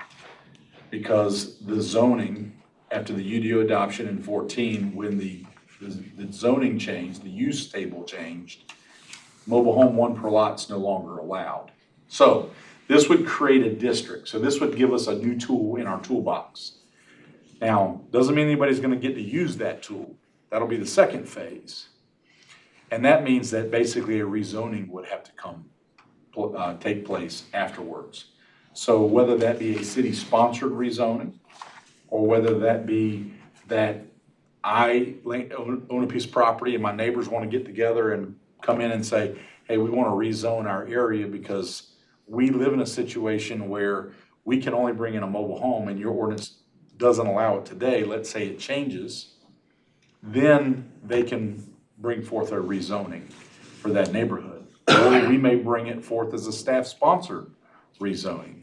Because the zoning, after the UDO adoption in 14, when the zoning changed, the use table changed, mobile home 1 per lot is no longer allowed. So this would create a district. So this would give us a new tool in our toolbox. Now, doesn't mean anybody's gonna get to use that tool. That'll be the second phase. And that means that basically a rezoning would have to take place afterwards. So whether that be a city-sponsored rezoning, or whether that be that I own a piece of property and my neighbors want to get together and come in and say, hey, we want to rezone our area because we live in a situation where we can only bring in a mobile home and your ordinance doesn't allow it today, let's say it changes, then they can bring forth a rezoning for that neighborhood. Or we may bring it forth as a staff-sponsored rezoning.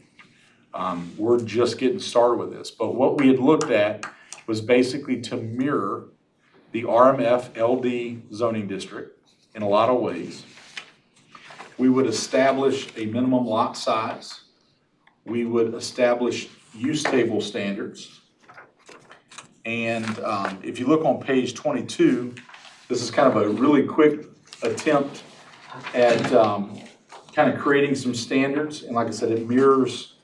We're just getting started with this, but what we had looked at was basically to mirror the RMF LD zoning district in a lot of ways. We would establish a minimum lot size. We would establish use table standards. And if you look on page 22, this is kind of a really quick attempt at kind of creating some standards. And like I said, it mirrors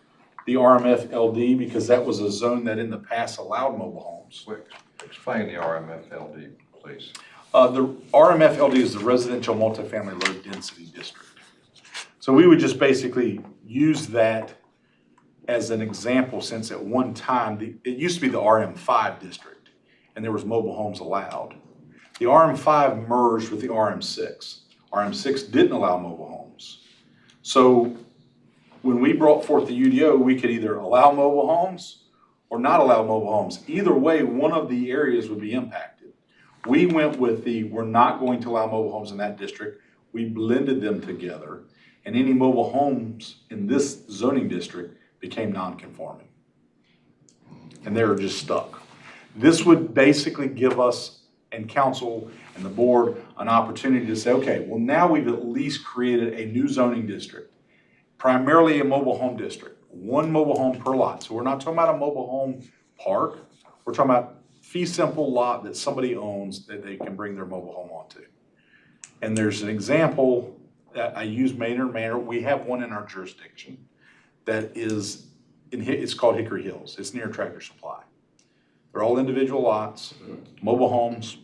the RMF LD because that was a zone that in the past allowed mobile homes. Explain the RMFLD, please. The RMF LD is the residential multifamily low density district. So we would just basically use that as an example, since at one time, it used to be the RM5 district, and there was mobile homes allowed. The RM5 merged with the RM6. RM6 didn't allow mobile homes. So when we brought forth the UDO, we could either allow mobile homes or not allow mobile homes. Either way, one of the areas would be impacted. We went with we're not going to allow mobile homes in that district. We blended them together, and any mobile homes in this zoning district became non-conforming. And they were just stuck. This would basically give us and council and the board an opportunity to say, okay, well now we've at least created a new zoning district, primarily a mobile home district, one mobile home per lot. So we're not talking about a mobile home park. We're talking about fee simple lot that somebody owns that they can bring their mobile home onto. And there's an example that I use Maynard Manor. We have one in our jurisdiction that is, it's called Hickory Hills. It's near Tractor Supply. They're all individual lots, mobile homes.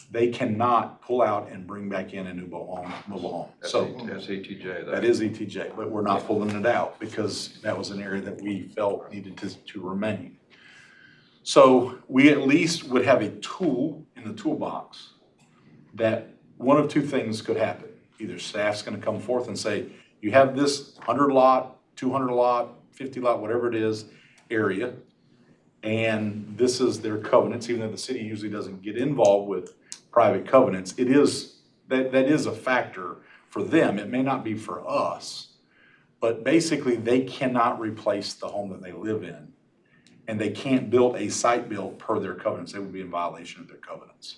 They cannot pull out and bring back in a new mobile home. So That's ETJ. that is ETJ, but we're not pulling it out because that was an area that we felt needed to remain. So we at least would have a tool in the toolbox that one of two things could happen. Either staff's gonna come forth and say, you have this 100 lot, 200 lot, 50 lot, whatever it is, area, and this is their covenants, even though the city usually doesn't get involved with private covenants. It is, that is a factor for them. It may not be for us, but basically they cannot replace the home that they live in. And they can't build a site built per their covenants. They would be in violation of their covenants.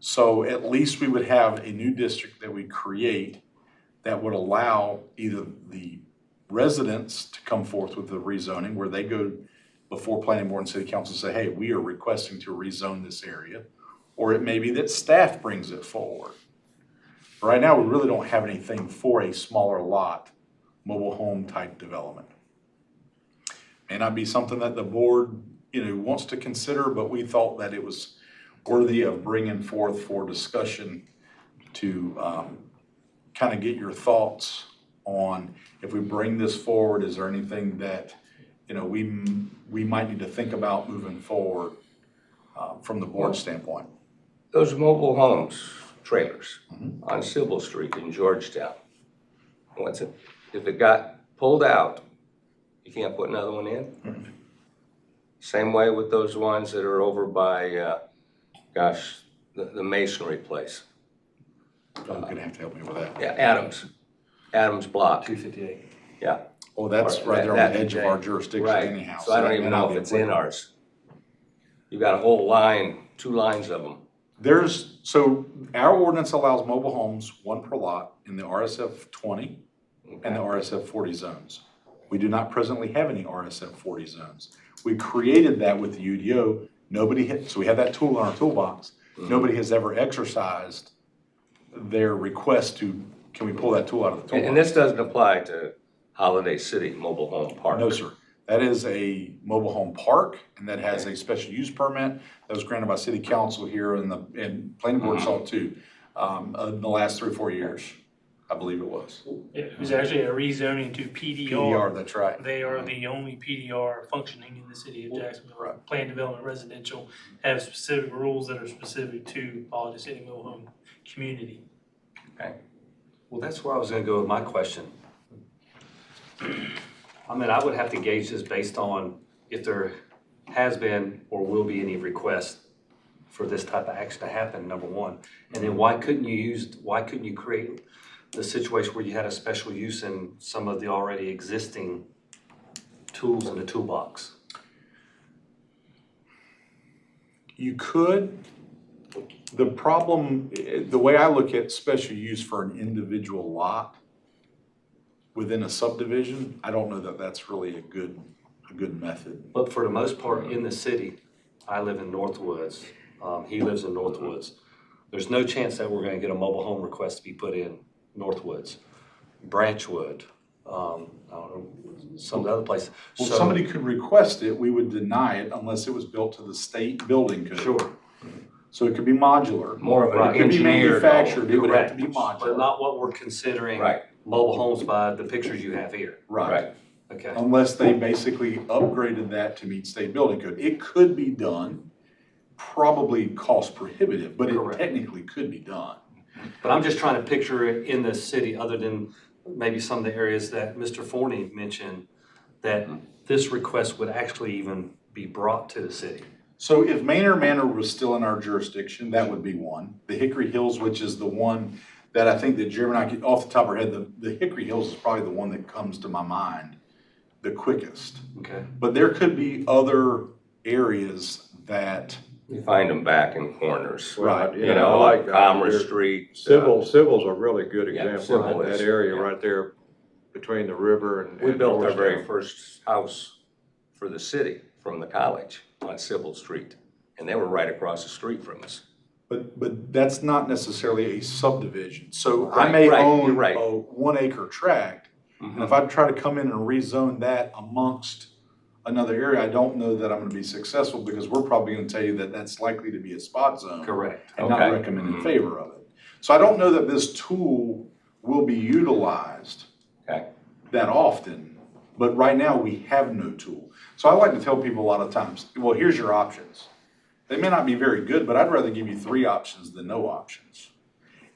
So at least we would have a new district that we create that would allow either the residents to come forth with the rezoning where they go before planning board and city council and say, hey, we are requesting to rezone this area. Or it may be that staff brings it forward. Right now, we really don't have anything for a smaller lot, mobile home type development. May not be something that the board, wants to consider, but we thought that it was worthy of bringing forth for discussion to kind of get your thoughts on if we bring this forward, is there anything that, we might need to think about moving forward from the board standpoint? Those mobile homes, trailers, on Sybil Street in Georgetown, if it got pulled out, you can't put another one in? Same way with those ones that are over by, the masonry place. You're gonna have to help me with that. Yeah, Adams Block. 258. Yeah. Oh, that's right there on the edge of our jurisdiction Right, anyhow. so I don't even know if it's in ours. You got a whole line, 2 lines of them. So our ordinance allows mobile homes, 1 per lot, in the RSF 20 and the RSF 40 zones. We do not presently have any RSF 40 zones. We created that with the UDO. So we have that tool in our toolbox. Nobody has ever exercised their request can we pull that tool out of the toolbox? And this doesn't apply to Holiday City Mobile Home Park? No, sir. That is a mobile home park, and that has a special use permit that was granted by city council here, and planning board saw it too, in the last 3 or 4 years, I believe it was. It was actually a rezoning to PDR. PDR, that's right. They are the only PDR functioning in the city of Jacksonville. Planned development residential have specific rules that are specific to Holiday City Mobile Home community. Well, that's where I was gonna go with my question. I mean, I would have to gauge this based on if there has been or will be any requests for this type of action to happen, number one. And then why couldn't you create the situation where you had a special use in some of the already existing tools in the toolbox? You could. The problem, the way I look at special use for an individual lot within a subdivision, I don't know that that's really a good method. But for the most part, in the city, I live in Northwoods, he lives in Northwoods. There's no chance that we're gonna get a mobile home request to be put in Northwoods, Branchwood, I don't know, some of the other places. Well, So- somebody could request it, we would deny it unless it was built to the state building code. Sure. So it could be modular. More of Right. It could be engineered. manufactured, it would have to be Correct, but modular. not what we're considering Right. mobile homes by the pictures you have here. Right. Okay, Unless they basically upgraded that to meet state building code. It could be done, probably cost prohibitive, but it Correct. technically could be done. but I'm just trying to picture it in the city, other than maybe some of the areas that Mr. Forney mentioned, that this request would actually even be brought to the city. So if Maynard Manor was still in our jurisdiction, that would be one. The Hickory Hills, which is the one that I think that Jeremy and I, off the top of our head, the Hickory Hills is probably the one that comes to my mind the quickest. Okay. But there could be other areas that, You find them back in corners. Right. You know, like Commerce Street. Civil's a really good Yeah, example Civil of that is, area yeah. right there between the river and. We and built our very Georgetown. first house for the city from the college on Civil Street. And they were right across the street from us. but that's not necessarily a subdivision. So I Right, may right, own you're right. a 1 acre tract, and if I try to come in and rezone that amongst another area, I don't know that I'm gonna be successful because we're probably gonna tell you that that's likely to be a spot zone. Correct. And not Okay. recommend in favor of it. So I don't know that this tool will be utilized Okay. that often, but right now we have no tool. So I like to tell people a lot of times, well, here's your options. They may not be very good, but I'd rather give you 3 options than no options.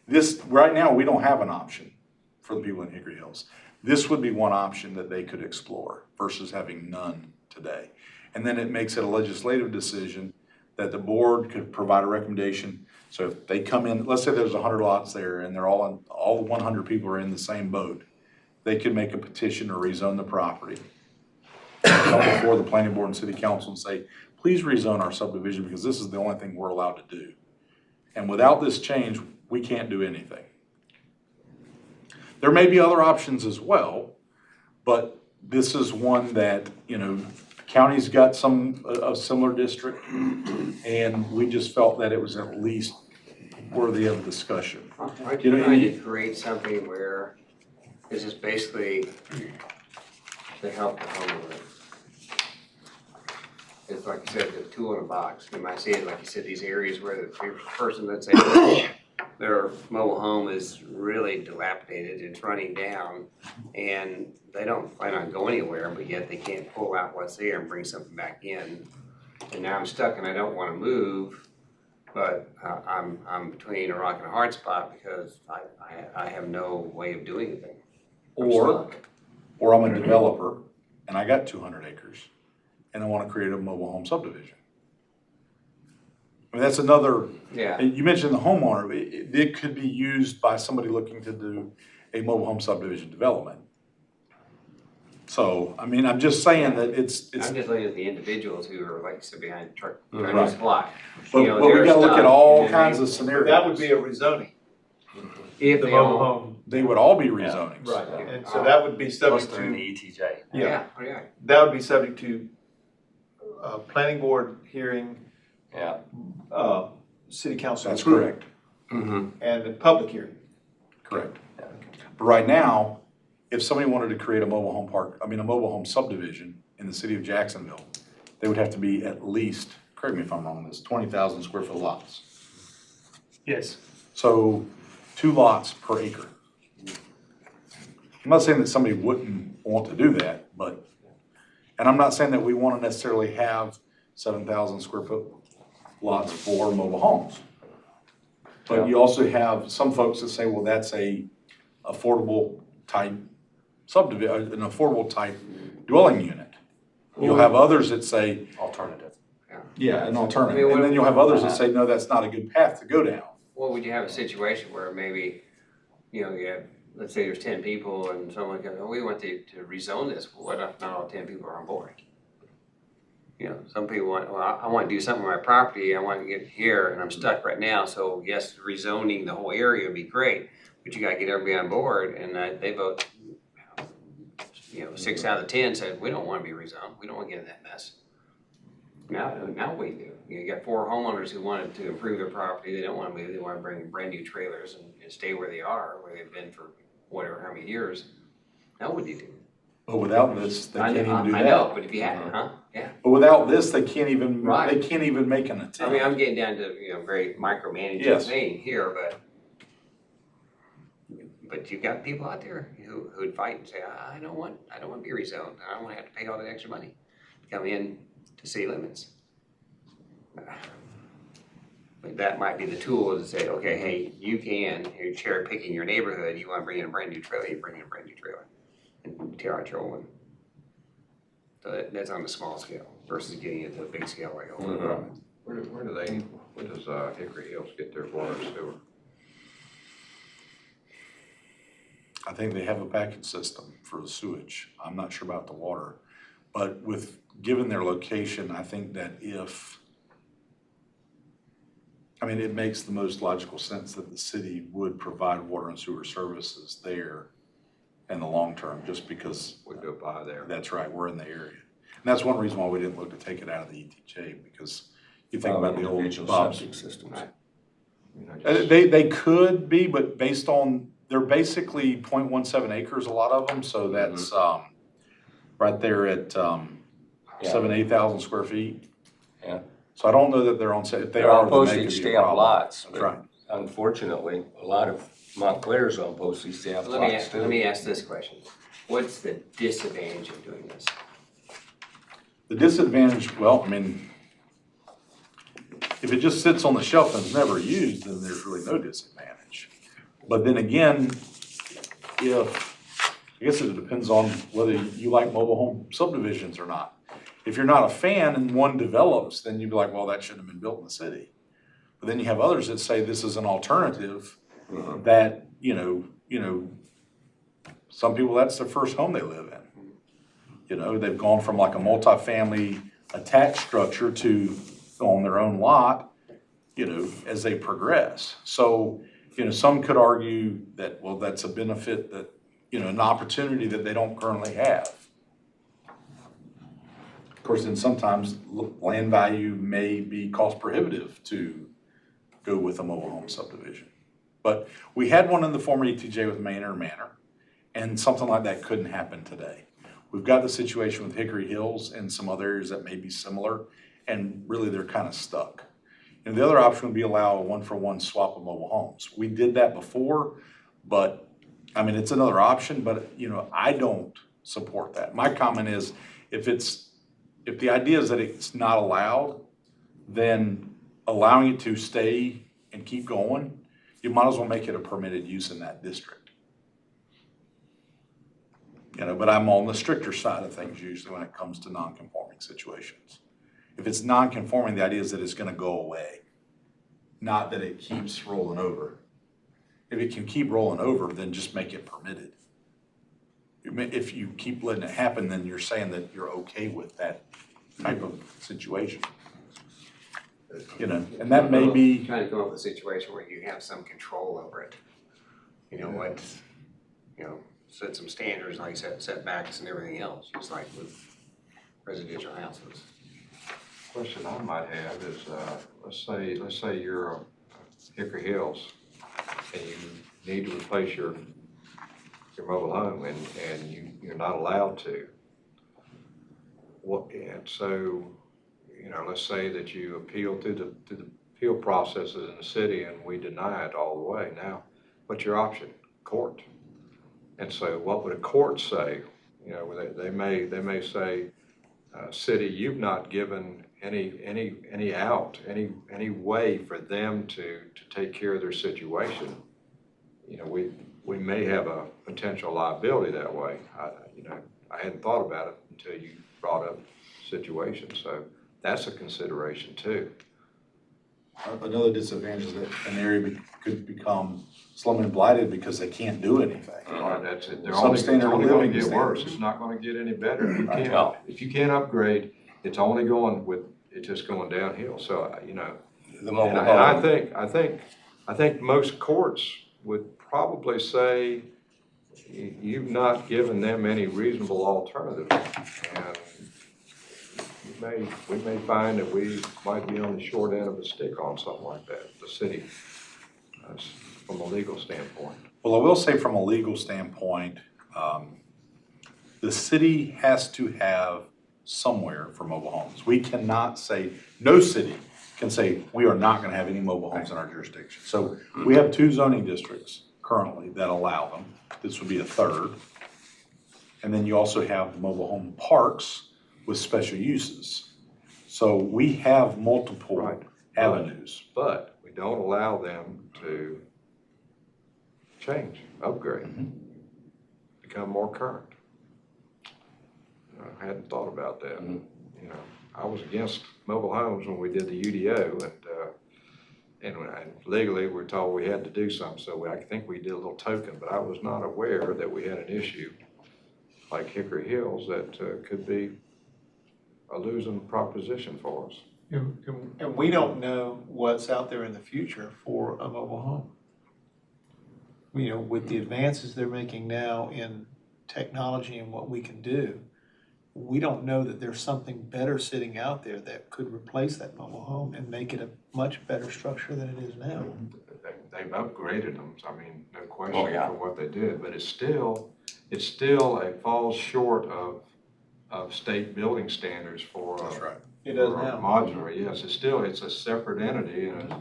This, right now, we don't have an option for the people in Hickory Hills. This would be one option that they could explore versus having none today. And then it makes it a legislative decision that the board could provide a recommendation. So if they come in, let's say there's 100 lots there and they're all 100 people are in the same boat, they could make a petition to rezone the property. Come before the planning board and city council and say, please rezone our subdivision because this is the only thing we're allowed to do. And without this change, we can't do anything. There may be other options as well, but this is one that, you know, the county's got a similar district, and we just felt that it was at least worthy of discussion. Aren't You you know, trying you- to create something where this is basically to help the homeowner? It's like you said, the tool in a box. You might see it, like you said, these areas where the person that's saying their mobile home is really dilapidated, it's running down, and they don't plan on going anywhere, but yet they can't pull out what's there and bring something back in. And now I'm stuck and I don't wanna move, but I'm between a rock and a hard spot because I have no way of doing anything. I'm stuck. Or I'm a developer and I got 200 acres and I want to create a mobile home subdivision. I mean, that's another, Yeah. and you mentioned the homeowner, it could be used by somebody looking to do a mobile home subdivision development. So, I mean, I'm just saying that it's, I'm just looking at the individuals who are, like you said, behind the truck, Right. trying to supply. but You know, we they're gotta look at stuck, all and kinds they- of scenarios. That would be a rezoning, If the they mobile own. home. They would all be rezonings. Right, and so that would be Plus subject they're in the to, ETJ. yeah, Yeah. that would be subject to, planning board hearing, Yeah. City council That's approval, correct, and the public hearing. correct. But right now, if somebody wanted to create a mobile home subdivision in the city of Jacksonville, they would have to be at least, correct me if I'm wrong on this, 20,000 square foot lots. Yes. So 2 lots per acre. I'm not saying that somebody wouldn't want to do that, but, and I'm not saying that we want to necessarily have 7,000 square foot lots for mobile homes. But you also have some folks that say, well, that's a affordable type subdivision, an affordable type dwelling unit. You'll have others that say, Alternative. yeah, an I alternative, mean, and then you'll have others that say, no, that's not a good path to go down. What would you have a situation where maybe, you have, let's say there's 10 people and someone goes, oh, we want to rezone this, well, what if not all 10 people are on board? Some people want, well, I want to do something with my property, I want to get here, and I'm stuck right now, so yes, rezoning the whole area would be great, but you gotta get everybody on board, and they vote, 6 out of 10 said, we don't want to be rezoned, we don't want to get in that mess. Now what do you do? You got 4 homeowners who wanted to improve their property, they don't want to move, they want to bring brand new trailers and stay where they are, where they've been for whatever, how many years. Now what do you do? But without this, they can't even do that. I know, but if you had, yeah. But without this, they can't even, Right. they can't even make an attempt. I mean, I'm getting down to, very micromanaging Yes. thing here, but you've got people out there who'd fight and say, I don't want to be rezoned. I don't want to have to pay all that extra money to come in to city limits. But that might be the tool to say, okay, hey, you're cherry picking your neighborhood. You want to bring in a brand new trailer, you bring in a brand new trailer and tear out your old one. So that's on the small scale versus getting into the big scale like over the Where does Hickory Hills get their water and sewer? I think they have a package system for the sewage. I'm not sure about the water. But given their location, I think that it makes the most logical sense that the city would provide water and sewer services there in the long term, just because. We go by there. That's right, we're in the area. And that's one reason why we didn't look to take it out of the ETJ, because you think about the old Individual Bob's. septic systems. They could be, but based on, they're basically 0.17 acres, a lot of them, so that's, right there at, 8,000 square feet. Yeah. So I don't know that they're on, if they They're are, on then they postage could be a stamp problem. lots, That's but right. unfortunately, a lot of Montclair's on postage stamp lots too. Let me ask this question. What's the disadvantage of doing this? The disadvantage, if it just sits on the shelf and is never used, then there's really no disadvantage. But then again, I guess it depends on whether you like mobile home subdivisions or not. If you're not a fan and one develops, then you'd be like, well, that shouldn't have been built in the city. But then you have others that say this is an alternative that, some people, that's their first home they live in. They've gone from like a multifamily attached structure to on their own lot, as they progress. So, some could argue that, well, that's a benefit that, an opportunity that they don't currently have. Of course, then sometimes land value may be cost prohibitive to go with a mobile home subdivision. But we had one in the former ETJ with Manor Manor, and something like that couldn't happen today. We've got the situation with Hickory Hills and some other areas that may be similar, and really they're kind of stuck. And the other option would be allow a one-for-one swap of mobile homes. We did that before, but, it's another option, but, I don't support that. My comment is, if the idea is that it's not allowed, then allowing it to stay and keep going, you might as well make it a permitted use in that district. But I'm on the stricter side of things usually when it comes to non-conforming situations. If it's non-conforming, the idea is that it's gonna go away, not that it keeps rolling over. If it can keep rolling over, then just make it permitted. If you keep letting it happen, then you're saying that you're okay with that type of situation. And that may be. Trying to come up with a situation where you have some control over it. Set some standards, like setbacks and everything else, just like with residential houses. Question I might have is, let's say you're Hickory Hills and you need to replace your mobile home and you're not allowed to. And so, let's say that you appeal through the appeal processes in the city and we deny it all the way. Now, what's your option? Court. And so what would a court say? They may say, city, you've not given any out, any way for them to take care of their situation. we may have a potential liability that way. I hadn't thought about it until you brought up the situation, so that's a consideration too. Another disadvantage is that an area could become slum and blighted because they can't do anything. Right, that's it. They're Substandard only gonna living get worse. standards. It's not gonna get any better. No. If you can't upgrade, it's only it's just going downhill. So, The mobile and home. I think most courts would probably say you've not given them any reasonable alternative. And we may find that we might be on the short end of the stick on something like that, the city, from a legal standpoint. Well, I will say from a legal standpoint, the city has to have somewhere for mobile homes. We cannot say, no city can say, we are not gonna have any mobile homes in our jurisdiction. So we have 2 zoning districts currently that allow them. This would be a third. And then you also have mobile home parks with special uses. So we have multiple Right. avenues. But we don't allow them to change, upgrade, become more current. I hadn't thought about that. I was against mobile homes when we did the UDO, and legally we're told we had to do something, so I think we did a little token, but I was not aware that we had an issue like Hickory Hills that could be a losing proposition for us. And we don't know what's out there in the future for a mobile home. With the advances they're making now in technology and what we can do, we don't know that there's something better sitting out there that could replace that mobile home and make it a much better structure than it is now. They've upgraded them, no question Oh, yeah. for what they did, but it still falls short of state building standards for. That's right. It does for now. Modular, yes, it's a separate entity, and,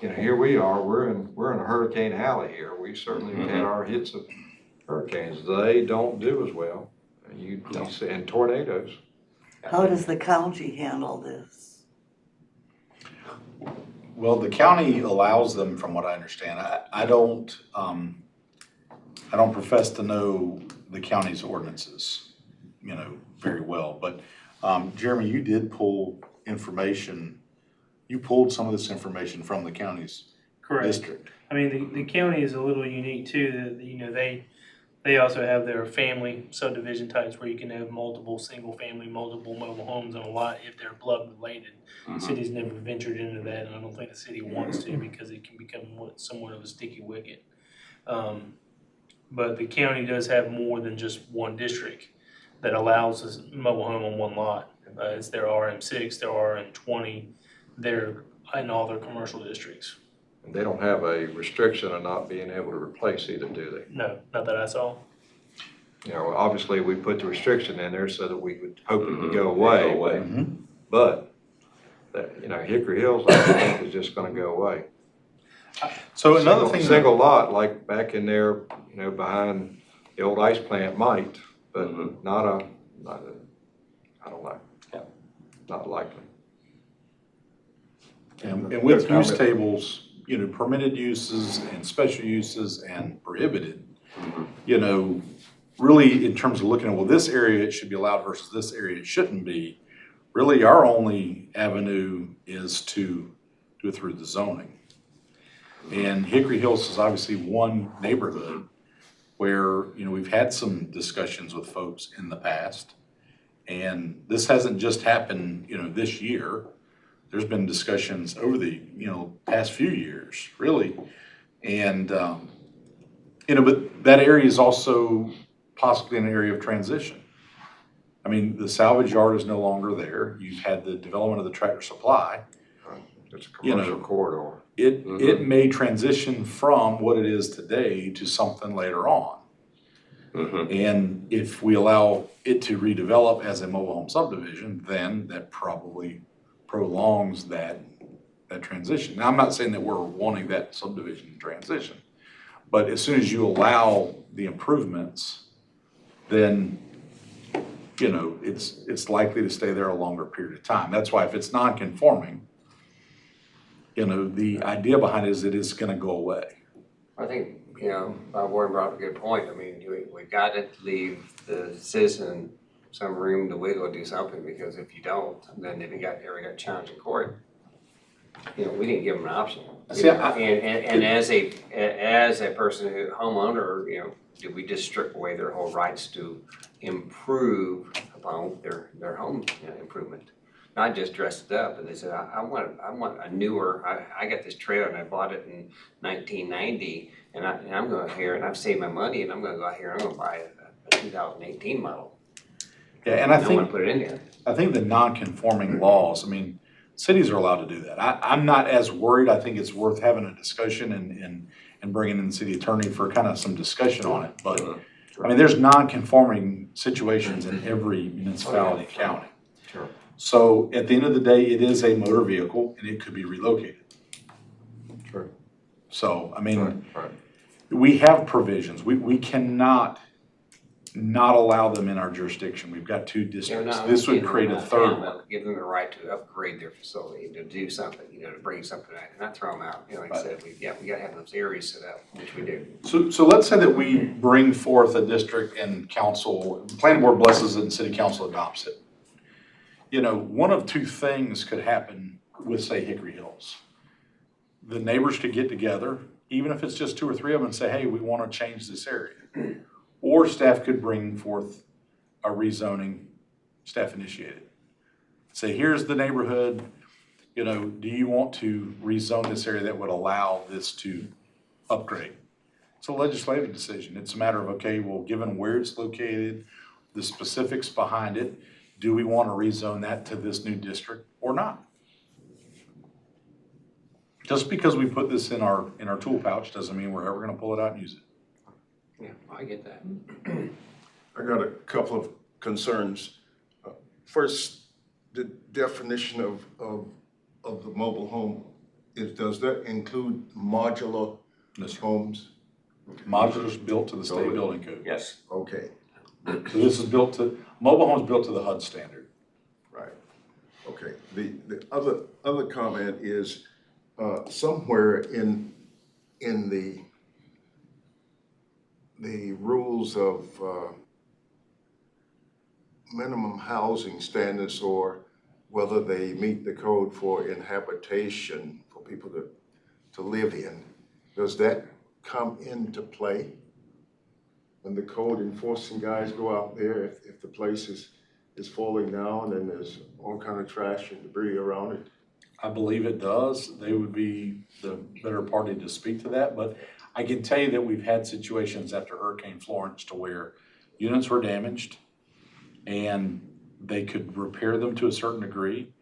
here we are, we're in a hurricane alley here. We certainly have had our hits of hurricanes. They don't do as well, and tornadoes. How does the county handle this? Well, the county allows them, from what I understand. I don't profess to know the county's ordinances, very well. But Jeremy, you did pull information. You pulled some of this information from the county's district. I mean, the county is a little unique too, that, they also have their family subdivision types where you can have multiple single-family, multiple mobile homes on a lot if they're blood related. City's never ventured into that, and I don't think the city wants to because it can become somewhat of a sticky wicket. But the county does have more than just one district that allows a mobile home on one lot. It's their RM6, their RM20, they're in all their commercial districts. And they don't have a restriction of not being able to replace either, do they? No, not that I saw. Obviously, we put the restriction in there so that we would hope it would go away. Mhm. But, Hickory Hills, I think, is just gonna go away. So another thing. Single lot, like back in there, behind the old ice plant might, but I don't know. Yeah. Not likely. And with use tables, permitted uses and special uses and prohibited, really in terms of looking at, well, this area it should be allowed versus this area it shouldn't be, really our only avenue is to do it through the zoning. And Hickory Hills is obviously one neighborhood where, we've had some discussions with folks in the past. And this hasn't just happened, this year. There's been discussions over the, past few years, really. And, but that area is also possibly an area of transition. I mean, the salvage yard is no longer there. You've had the development of the Tractor Supply. It's a commercial corridor. It may transition from what it is today to something later on. And if we allow it to redevelop as a mobile home subdivision, then that probably prolongs that transition. Now, I'm not saying that we're wanting that subdivision to transition, but as soon as you allow the improvements, then, it's likely to stay there a longer period of time. That's why if it's non-conforming, the idea behind it is that it's gonna go away. I think you know, Bob Warren brought up a good point. I mean, we gotta leave the citizen some room to wiggle, do something, because if you don't, then if you ever got challenged in court, you know, we didn't give them an option. See, And as a person who, homeowner, you know, did we just strip away their whole rights to improve upon their home, you know, improvement? Not just dress it up, and they said, I want a newer, I got this trailer and I bought it in 1990, and I'm going here and I've saved my money and I'm gonna go out here and I'm gonna buy a 2018 model. Yeah, and I don't wanna think, put it in there. I think the non-conforming laws, I mean, cities are allowed to do that. I'm not as worried. I think it's worth having a discussion and bringing in the city attorney for kind of some discussion on it. But, I mean, there's non-conforming situations in every municipality and county. Sure. So at the end of the day, it is a motor vehicle and it could be relocated. True. So, I mean, Right. we have provisions. We cannot not allow them in our jurisdiction. We've got two districts. This would create a third one. Give them the right to upgrade their facility, to do something, you know, to bring something back, not throw them out. You know, like I said, we gotta have those areas set up, which we do. So let's say that we bring forth a district and council, planning board blesses it and city council adopts it. You know, one of two things could happen with, say, Hickory Hills. The neighbors could get together, even if it's just two or three of them, and say, hey, we want to change this area. Or staff could bring forth a rezoning, staff initiated. Say, here's the neighborhood, you know, do you want to rezone this area that would allow this to upgrade? It's a legislative decision. It's a matter of, okay, well, given where it's located, the specifics behind it, do we want to rezone that to this new district or not? Just because we put this in our tool pouch doesn't mean we're ever gonna pull it out and use it. Yeah, I get that. I got a couple of concerns. First, the definition of the mobile home does that include modular Yes, sir. homes? Modular's built to the state building code. Yes. Okay, So this is built to, mobile home's built to the HUD standard. right. Okay, the other comment is, somewhere in the rules of minimum housing standards, or whether they meet the code for inhabitation for people to live in, does that come into play? When the code enforcing guys go out there, if the place is falling down and there's all kind of trash and debris around it? I believe it does. They would be the better party to speak to that, but I can tell you that we've had situations after Hurricane Florence to where units were damaged and they could repair them to a certain degree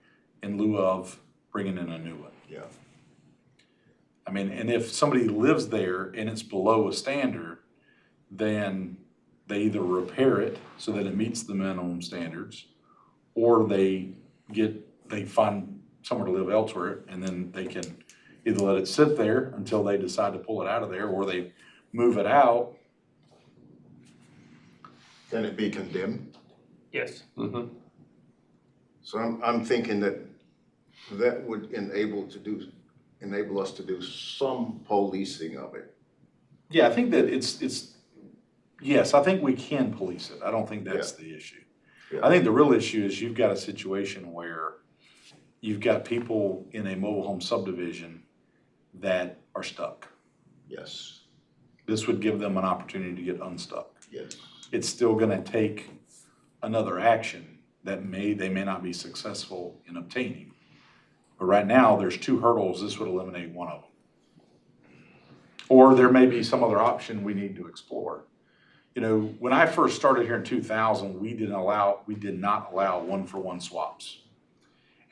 in lieu of bringing in a new one. Yeah. I mean, and if somebody lives there and it's below a standard, then they either repair it so that it meets the minimum standards, or they find somewhere to live elsewhere, and then they can either let it sit there until they decide to pull it out of there, or they move it out. Can it be condemned? Yes. Mm-hmm. So I'm thinking that would enable us to do some policing of it. Yeah, I think that yes, I think we can police it. I don't think that's the issue. Yeah. I think the real issue is you've got a situation where you've got people in a mobile home subdivision that are stuck. Yes, This would give them an opportunity to get unstuck. yes. It's still gonna take another action that they may not be successful in obtaining. But right now, there's two hurdles. This would eliminate one of them. Or there may be some other option we need to explore. You know, when I first started here in 2000, we did not allow one-for-one swaps.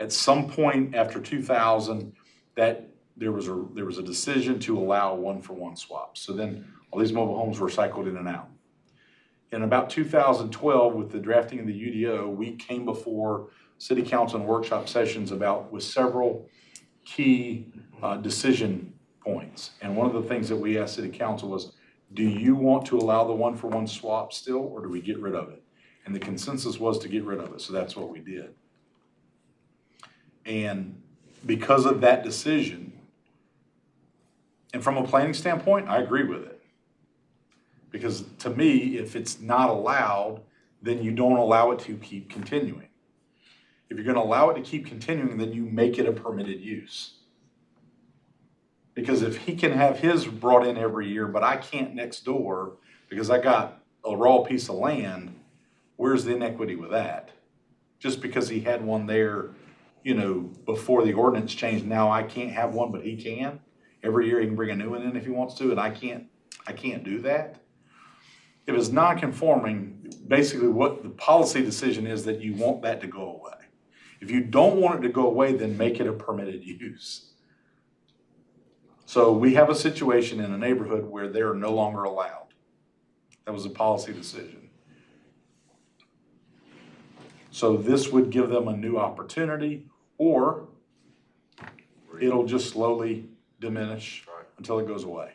At some point after 2000, that there was a decision to allow one-for-one swaps. So then all these mobile homes were cycled in and out. In about 2012, with the drafting of the UDO, we came before city council and workshop sessions with several key decision points. And one of the things that we asked city council was, do you want to allow the one-for-one swap still, or do we get rid of it? And the consensus was to get rid of it, so that's what we did. And because of that decision, and from a planning standpoint, I agree with it. Because to me, if it's not allowed, then you don't allow it to keep continuing. If you're gonna allow it to keep continuing, then you make it a permitted use. Because if he can have his brought in every year, but I can't next door because I got a raw piece of land, where's the inequity with that? Just because he had one there, before the ordinance changed, now I can't have one, but he can. Every year he can bring a new one in if he wants to, and I can't do that. If it's non-conforming, basically what the policy decision is that you want that to go away. If you don't want it to go away, then make it a permitted use. So we have a situation in a neighborhood where they're no longer allowed. That was a policy decision. So this would give them a new opportunity, or it'll just slowly diminish until it goes away.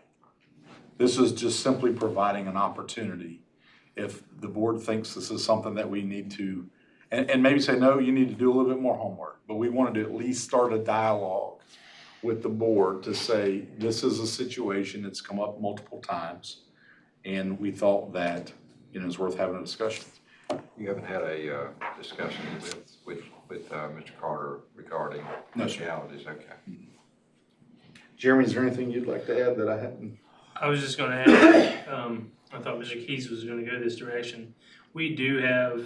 This is just simply providing an opportunity. If the board thinks this is something that we need to, and maybe say, no, you need to do a little bit more homework, but we wanted to at least start a dialogue with the board to say, this is a situation that's come up multiple times, and we thought that, it's worth having a discussion. You haven't had a discussion with Mr. Carter regarding nationalities, okay? Jeremy, is there anything you'd like to add that I hadn't? I was just gonna add, I thought Mr. Keys was gonna go this direction. We do have,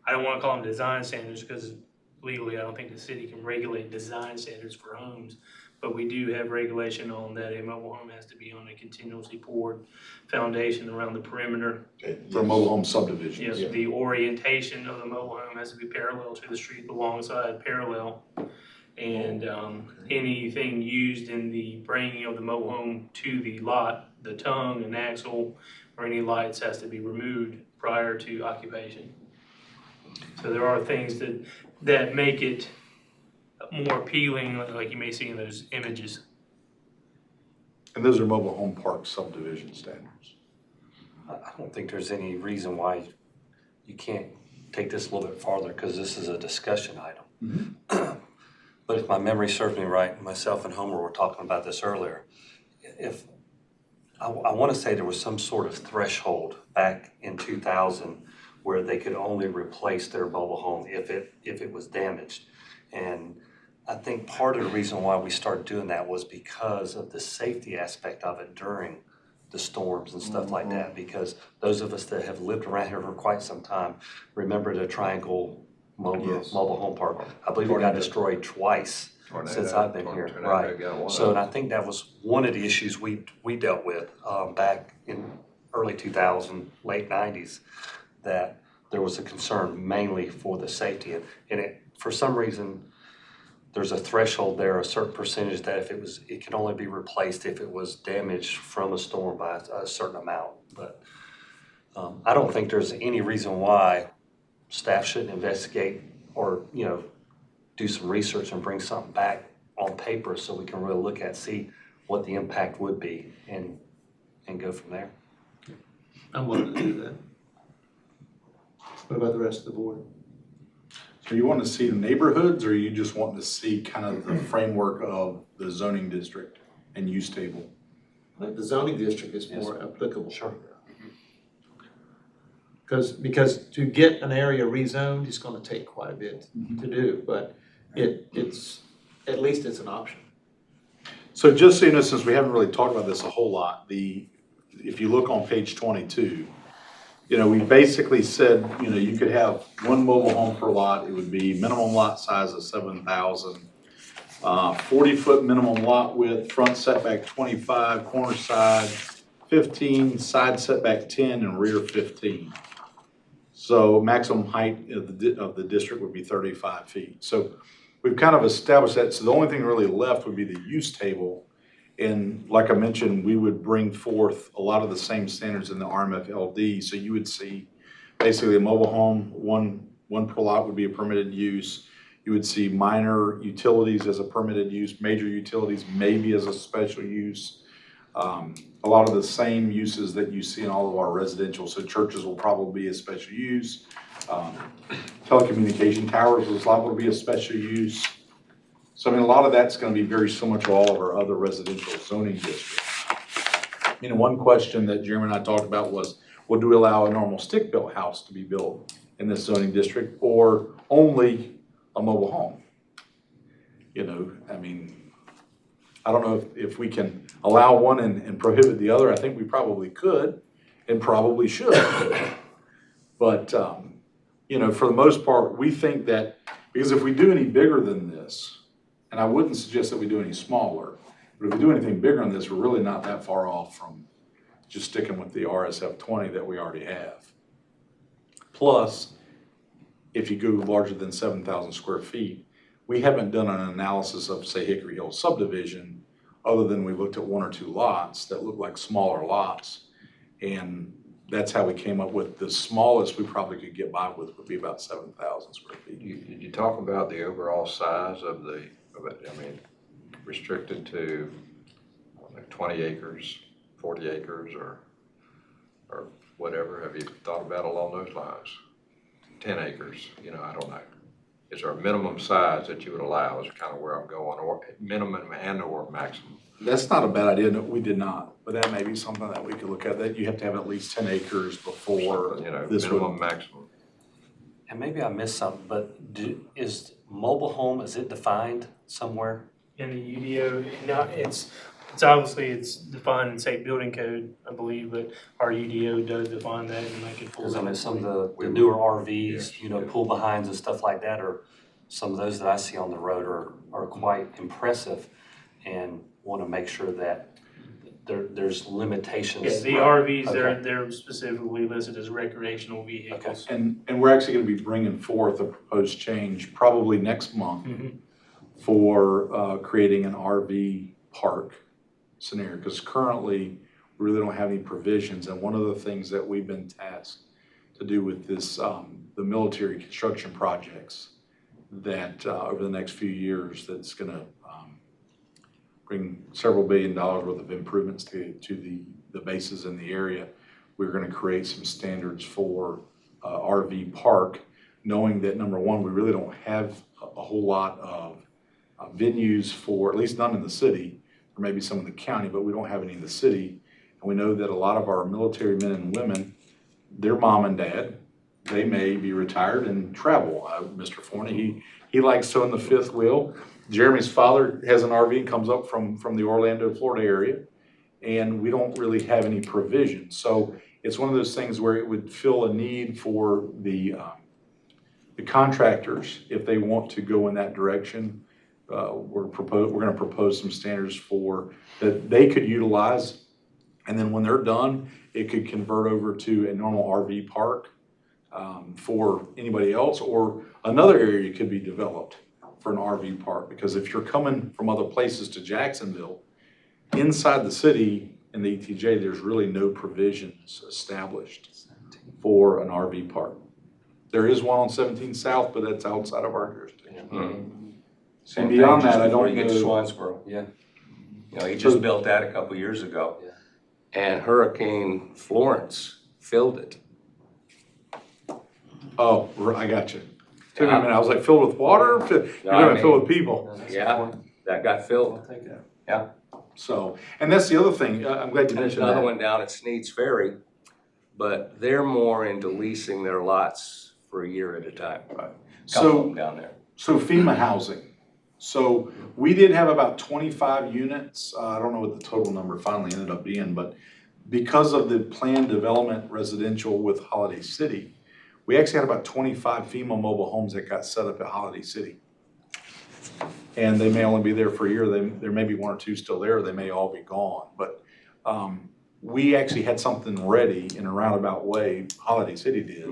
I don't wanna call them design standards, because legally I don't think the city can regulate design standards for homes, but we do have regulation on that a mobile home has to be on a continuously poured foundation around the perimeter. For mobile home subdivisions. Yes, the orientation of the mobile home has to be parallel to the street, alongside parallel. And anything used in the bringing of the mobile home to the lot, the tongue and axle, or any lights has to be removed prior to occupation. So there are things that make it more appealing, like you may see in those images. And those are mobile home park subdivision standards. I don't think there's any reason why you can't take this a little bit farther, because this is a discussion item. But if my memory serves me right, myself and Homer were talking about this earlier. If I want to say there was some sort of threshold back in 2000 where they could only replace their mobile home if it was damaged. And I think part of the reason why we started doing that was because of the safety aspect of it during the storms and stuff like that. Because those of us that have lived around here for quite some time remember the Triangle mobile home park. I believe it got destroyed twice since I've been here. Right. So, and I think that was one of the issues we dealt with back in early 2000, late 90s, that there was a concern mainly for the safety. And it, for some reason, there's a threshold there, a certain percentage that it can only be replaced if it was damaged from a storm by a certain amount. But I don't think there's any reason why staff shouldn't investigate or, do some research and bring something back on paper so we can really look at, see what the impact would be and go from there. I'm willing to do that. What about the rest of the board? So you want to see the neighborhoods, or you just want to see kind of the framework of the zoning district and use table? I think the zoning district is more applicable. Sure. Because to get an area rezoned is gonna take quite a bit to do, but it's, at least it's an option. So just so you know, since we haven't really talked about this a whole lot, if you look on page 22, we basically said, you could have one mobile home per lot. It would be minimum lot size of 7,000, 40-foot minimum lot width, front setback 25, corner side 15, side setback 10, and rear 15. So maximum height of the district would be 35 feet. So we've kind of established that. So the only thing really left would be the use table. And like I mentioned, we would bring forth a lot of the same standards in the RMFLD. So you would see basically a mobile home, one per lot would be a permitted use. You would see minor utilities as a permitted use, major utilities maybe as a special use. A lot of the same uses that you see in all of our residential. So churches will probably be a special use. Telecommunication towers is liable to be a special use. So a lot of that's going to be very similar to all of our other residential zoning districts. You know, one question that Jeremy and I talked about was, well, do we allow a normal stick-built house to be built in this zoning district or only a mobile home? You know, I mean, I don't know if we can allow one and prohibit the other. I think we probably could and probably should. But, you know, for the most part, we think that, because if we do any bigger than this, and I wouldn't suggest that we do any smaller, but if we do anything bigger than this, we're really not that far off from just sticking with the RSF 20 that we already have. Plus, if you go larger than 7,000 square feet, we haven't done an analysis of, say, Hickory Hill subdivision, other than we looked at 1 or 2 lots that look like smaller lots. And that's how we came up with the smallest we probably could get by with would be about 7,000 square feet. Did you talk about the overall size of it? I mean, restricted to like 20 acres, 40 acres, or whatever? Have you thought about along those lines? 10 acres, you know, I don't know. Is there a minimum size that you would allow is kind of where I'm going, or minimum and or maximum? That's not a bad idea. No, we did not, but that may be something that we could look at, that you have to have at least 10 acres before You know, this minimum, would. maximum. And maybe I missed something, but is mobile home, is it defined somewhere? In the UDO, now it's obviously it's defined in state building code, I believe, but our UDO does define that and make it full. Because I mean, some of the newer RVs, you know, pull behinds and stuff like that, or some of those that I see on the road are quite impressive, and want to make sure that there's limitations. Yeah, the RVs, Okay. they're specifically listed as recreational vehicles. And we're actually gonna be bringing forth a proposed change probably next month Mhm. for creating an RV park scenario, because currently we really don't have any provisions. And one of the things that we've been tasked to do with this, the military construction projects that over the next few years, that's gonna bring several $1 billion worth of improvements to the bases in the area. We're gonna create some standards for RV park, knowing that, number one, we really don't have a whole lot of venues for, at least none in the city, or maybe some in the county, but we don't have any in the city. And we know that a lot of our military men and women, their mom and dad, they may be retired and travel. Mr. Forney, he likes towing the fifth wheel. Jeremy's father has an RV and comes up from the Orlando, Florida area, and we don't really have any provision. So it's one of those things where it would fill a need for the contractors, if they want to go in that direction. We're gonna propose some standards for that they could utilize, and then when they're done, it could convert over to a normal RV park for anybody else, or another area could be developed for an RV park. Because if you're coming from other places to Jacksonville, inside the city in the ETJ, there's really no provisions established for an RV park. There is one on 17 South, but that's outside of our jurisdiction. Same beyond thing, just that, I before don't you get to know- Swansboro. Yeah. You know, he just built that a couple years ago. Yeah. And Hurricane Florence filled it. Oh, I got you. Took me a minute. I was like, filled with water? You're gonna fill with people. Yeah, that got filled. So, and that's the other thing, I'm glad you And there's mentioned another that. one down at Sneed's Ferry, but they're more into leasing their lots for a year at a time. Couple of So, them down there. so FEMA housing. So we did have about 25 units. I don't know what the total number finally ended up being, but because of the planned development residential with Holiday City, we actually had about 25 FEMA mobile homes that got set up at Holiday City. And they may only be there for a year. There may be 1 or 2 still there. They may all be gone. But we actually had something ready in a roundabout way, Holiday City did,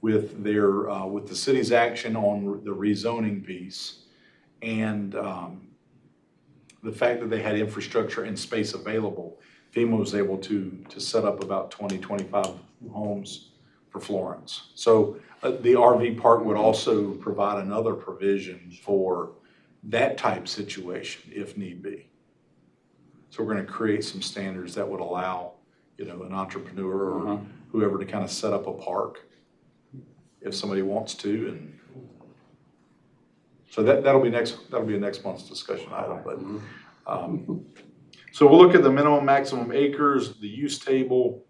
with with the city's action on the rezoning piece. And the fact that they had infrastructure and space available, FEMA was able to set up about 20, 25 homes for Florence. So the RV park would also provide another provision for that type situation if need be. So we're gonna create some standards that would allow, you know, an entrepreneur or whoever to kind of set up a park if somebody wants to. And so that'll be a next month's discussion item. But So we'll look at the minimum, maximum acres, the use table.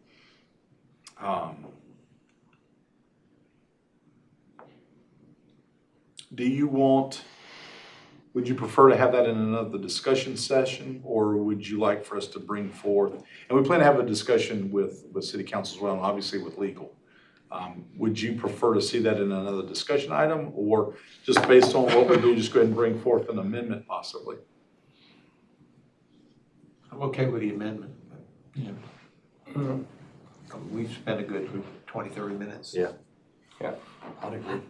Would you prefer to have that in another discussion session, or would you like for us to bring forth? And we plan to have a discussion with city council as well, and obviously with legal. Would you prefer to see that in another discussion item, or just based on what we do, just go ahead and bring forth an amendment possibly? I'm okay with the amendment. We've spent a good 20, 30 minutes. Yeah. I'd agree.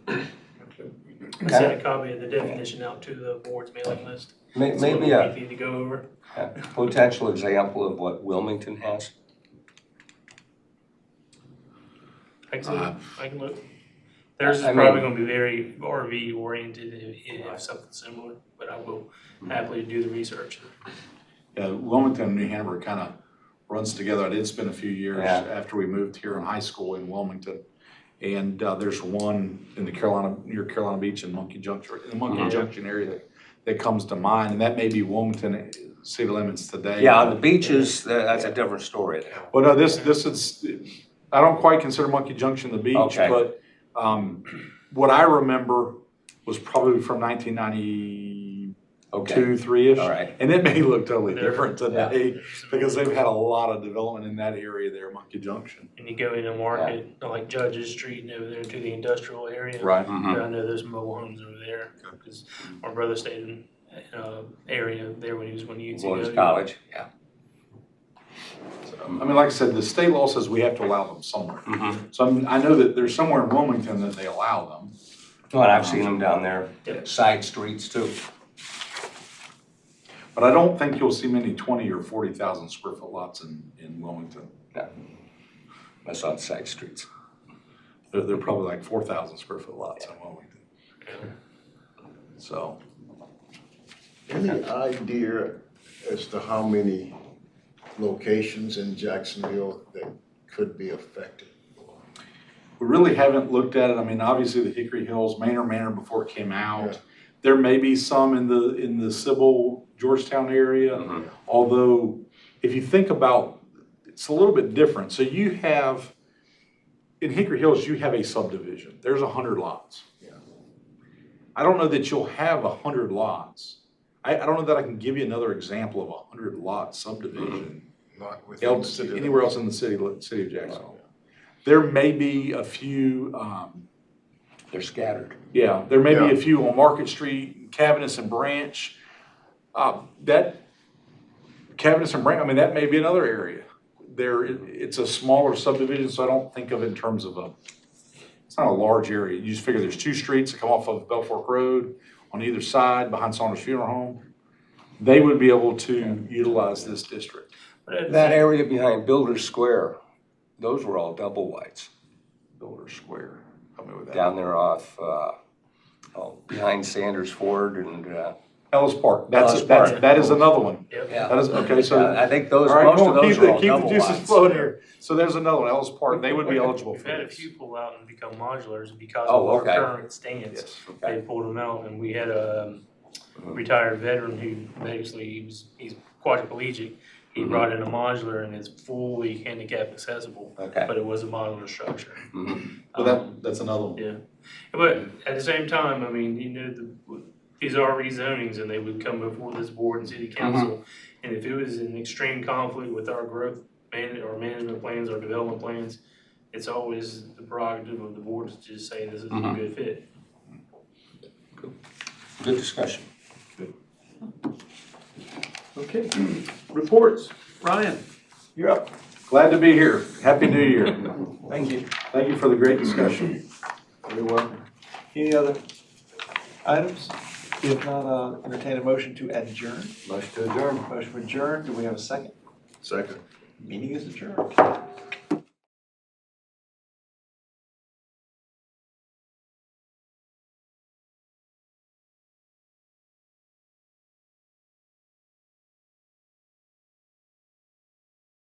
I sent a copy of the definition out to the board's mailing list. Maybe So a easy to go over. potential example of what Wilmington has. I can look. Theirs is I probably mean- gonna be very RV oriented if something similar, but I will happily do the research. Yeah, Wilmington and New Hanover kind of runs together. I did spend a few years Yeah. after we moved here in high school in Wilmington. And there's one in the near Carolina Beach and Monkey Junction, in the Monkey Junction area that comes to mind, and that may be Wilmington city limits today. Yeah, on the beaches, that's a different story. Well, no, this is, I don't quite consider Monkey Junction the beach, Okay. but what I remember was probably from 1992, Okay, 3-ish. all right. And it may look totally There- different today because they've had a lot of development in that area there, Monkey Junction. And you go in and market, like Judges Street and over there to the industrial area. Right. But I know there's mobile homes over there, because my brother stayed in area there when he was going to UT. Williams College, yeah. I mean, like I said, the state law says we have to allow them somewhere. So I know that there's somewhere in Wilmington that they allow them. Well, and I've seen them down there, Yeah. side streets too. But I don't think you'll see many 20 or 40,000 square foot lots in Wilmington. That's on side streets. They're probably like 4,000 square foot lots in Wilmington. So, Any idea as to how many locations in Jacksonville that could be affected? we really haven't looked at it. I mean, obviously the Hickory Hills, Manor before it came out. Yeah. There may be some in the Sybil, Georgetown area. Although, if you think about, it's a little bit different. So you have, in Hickory Hills, you have a subdivision. There's 100 lots. Yeah. I don't know that you'll have 100 lots. I don't know that I can give you another example of a 100 lot subdivision Not within the city. anywhere else in the city of Jacksonville. There may be a few, They're scattered. yeah, there may be Yeah. a few on Market Street, Cavanis and Branch. That, Cavanis and Branch, I mean, that may be another area. It's a smaller subdivision, so I don't think of it in terms of it's not a large area. You just figure there's two streets that come off of Belfork Road on either side behind Saunders Funeral Home. They would be able to utilize this district. That area behind Builders Square, those were all double wides. Builder Square, help me with that. Down there off, behind Sanders Ford and, Ellis Park, Ellis Park. that is another one. Yep. yeah. That is, okay, so. I think those, All right, most come of on, those are all keep double the juices wides. flowing here. So there's another one, Ellis Park, they would be eligible We've for had a this. few pull out and become modulars because Oh, of our okay. current stance. Yes. They pulled them out, and we had a retired veteran who basically, he's quadriplegic. He brought in a modular and it's fully handicap accessible, Okay. but it was a modular structure. Mhm. Well, that's another one. Yeah, but at the same time, I mean, these are rezonings and they would come before this board and city council. And if it was in extreme conflict with our growth or management plans or development plans, it's always the prerogative of the board to just say this is a good fit. Good discussion. Okay, reports. Ryan, you're up. Glad to be here. Happy New Year. Thank you. Thank you for the great discussion. You're welcome. Any other items? If not, entertain a motion to adjourn. Motion to adjourn. Motion to adjourn. Do we have a second? Second. Meeting is adjourned.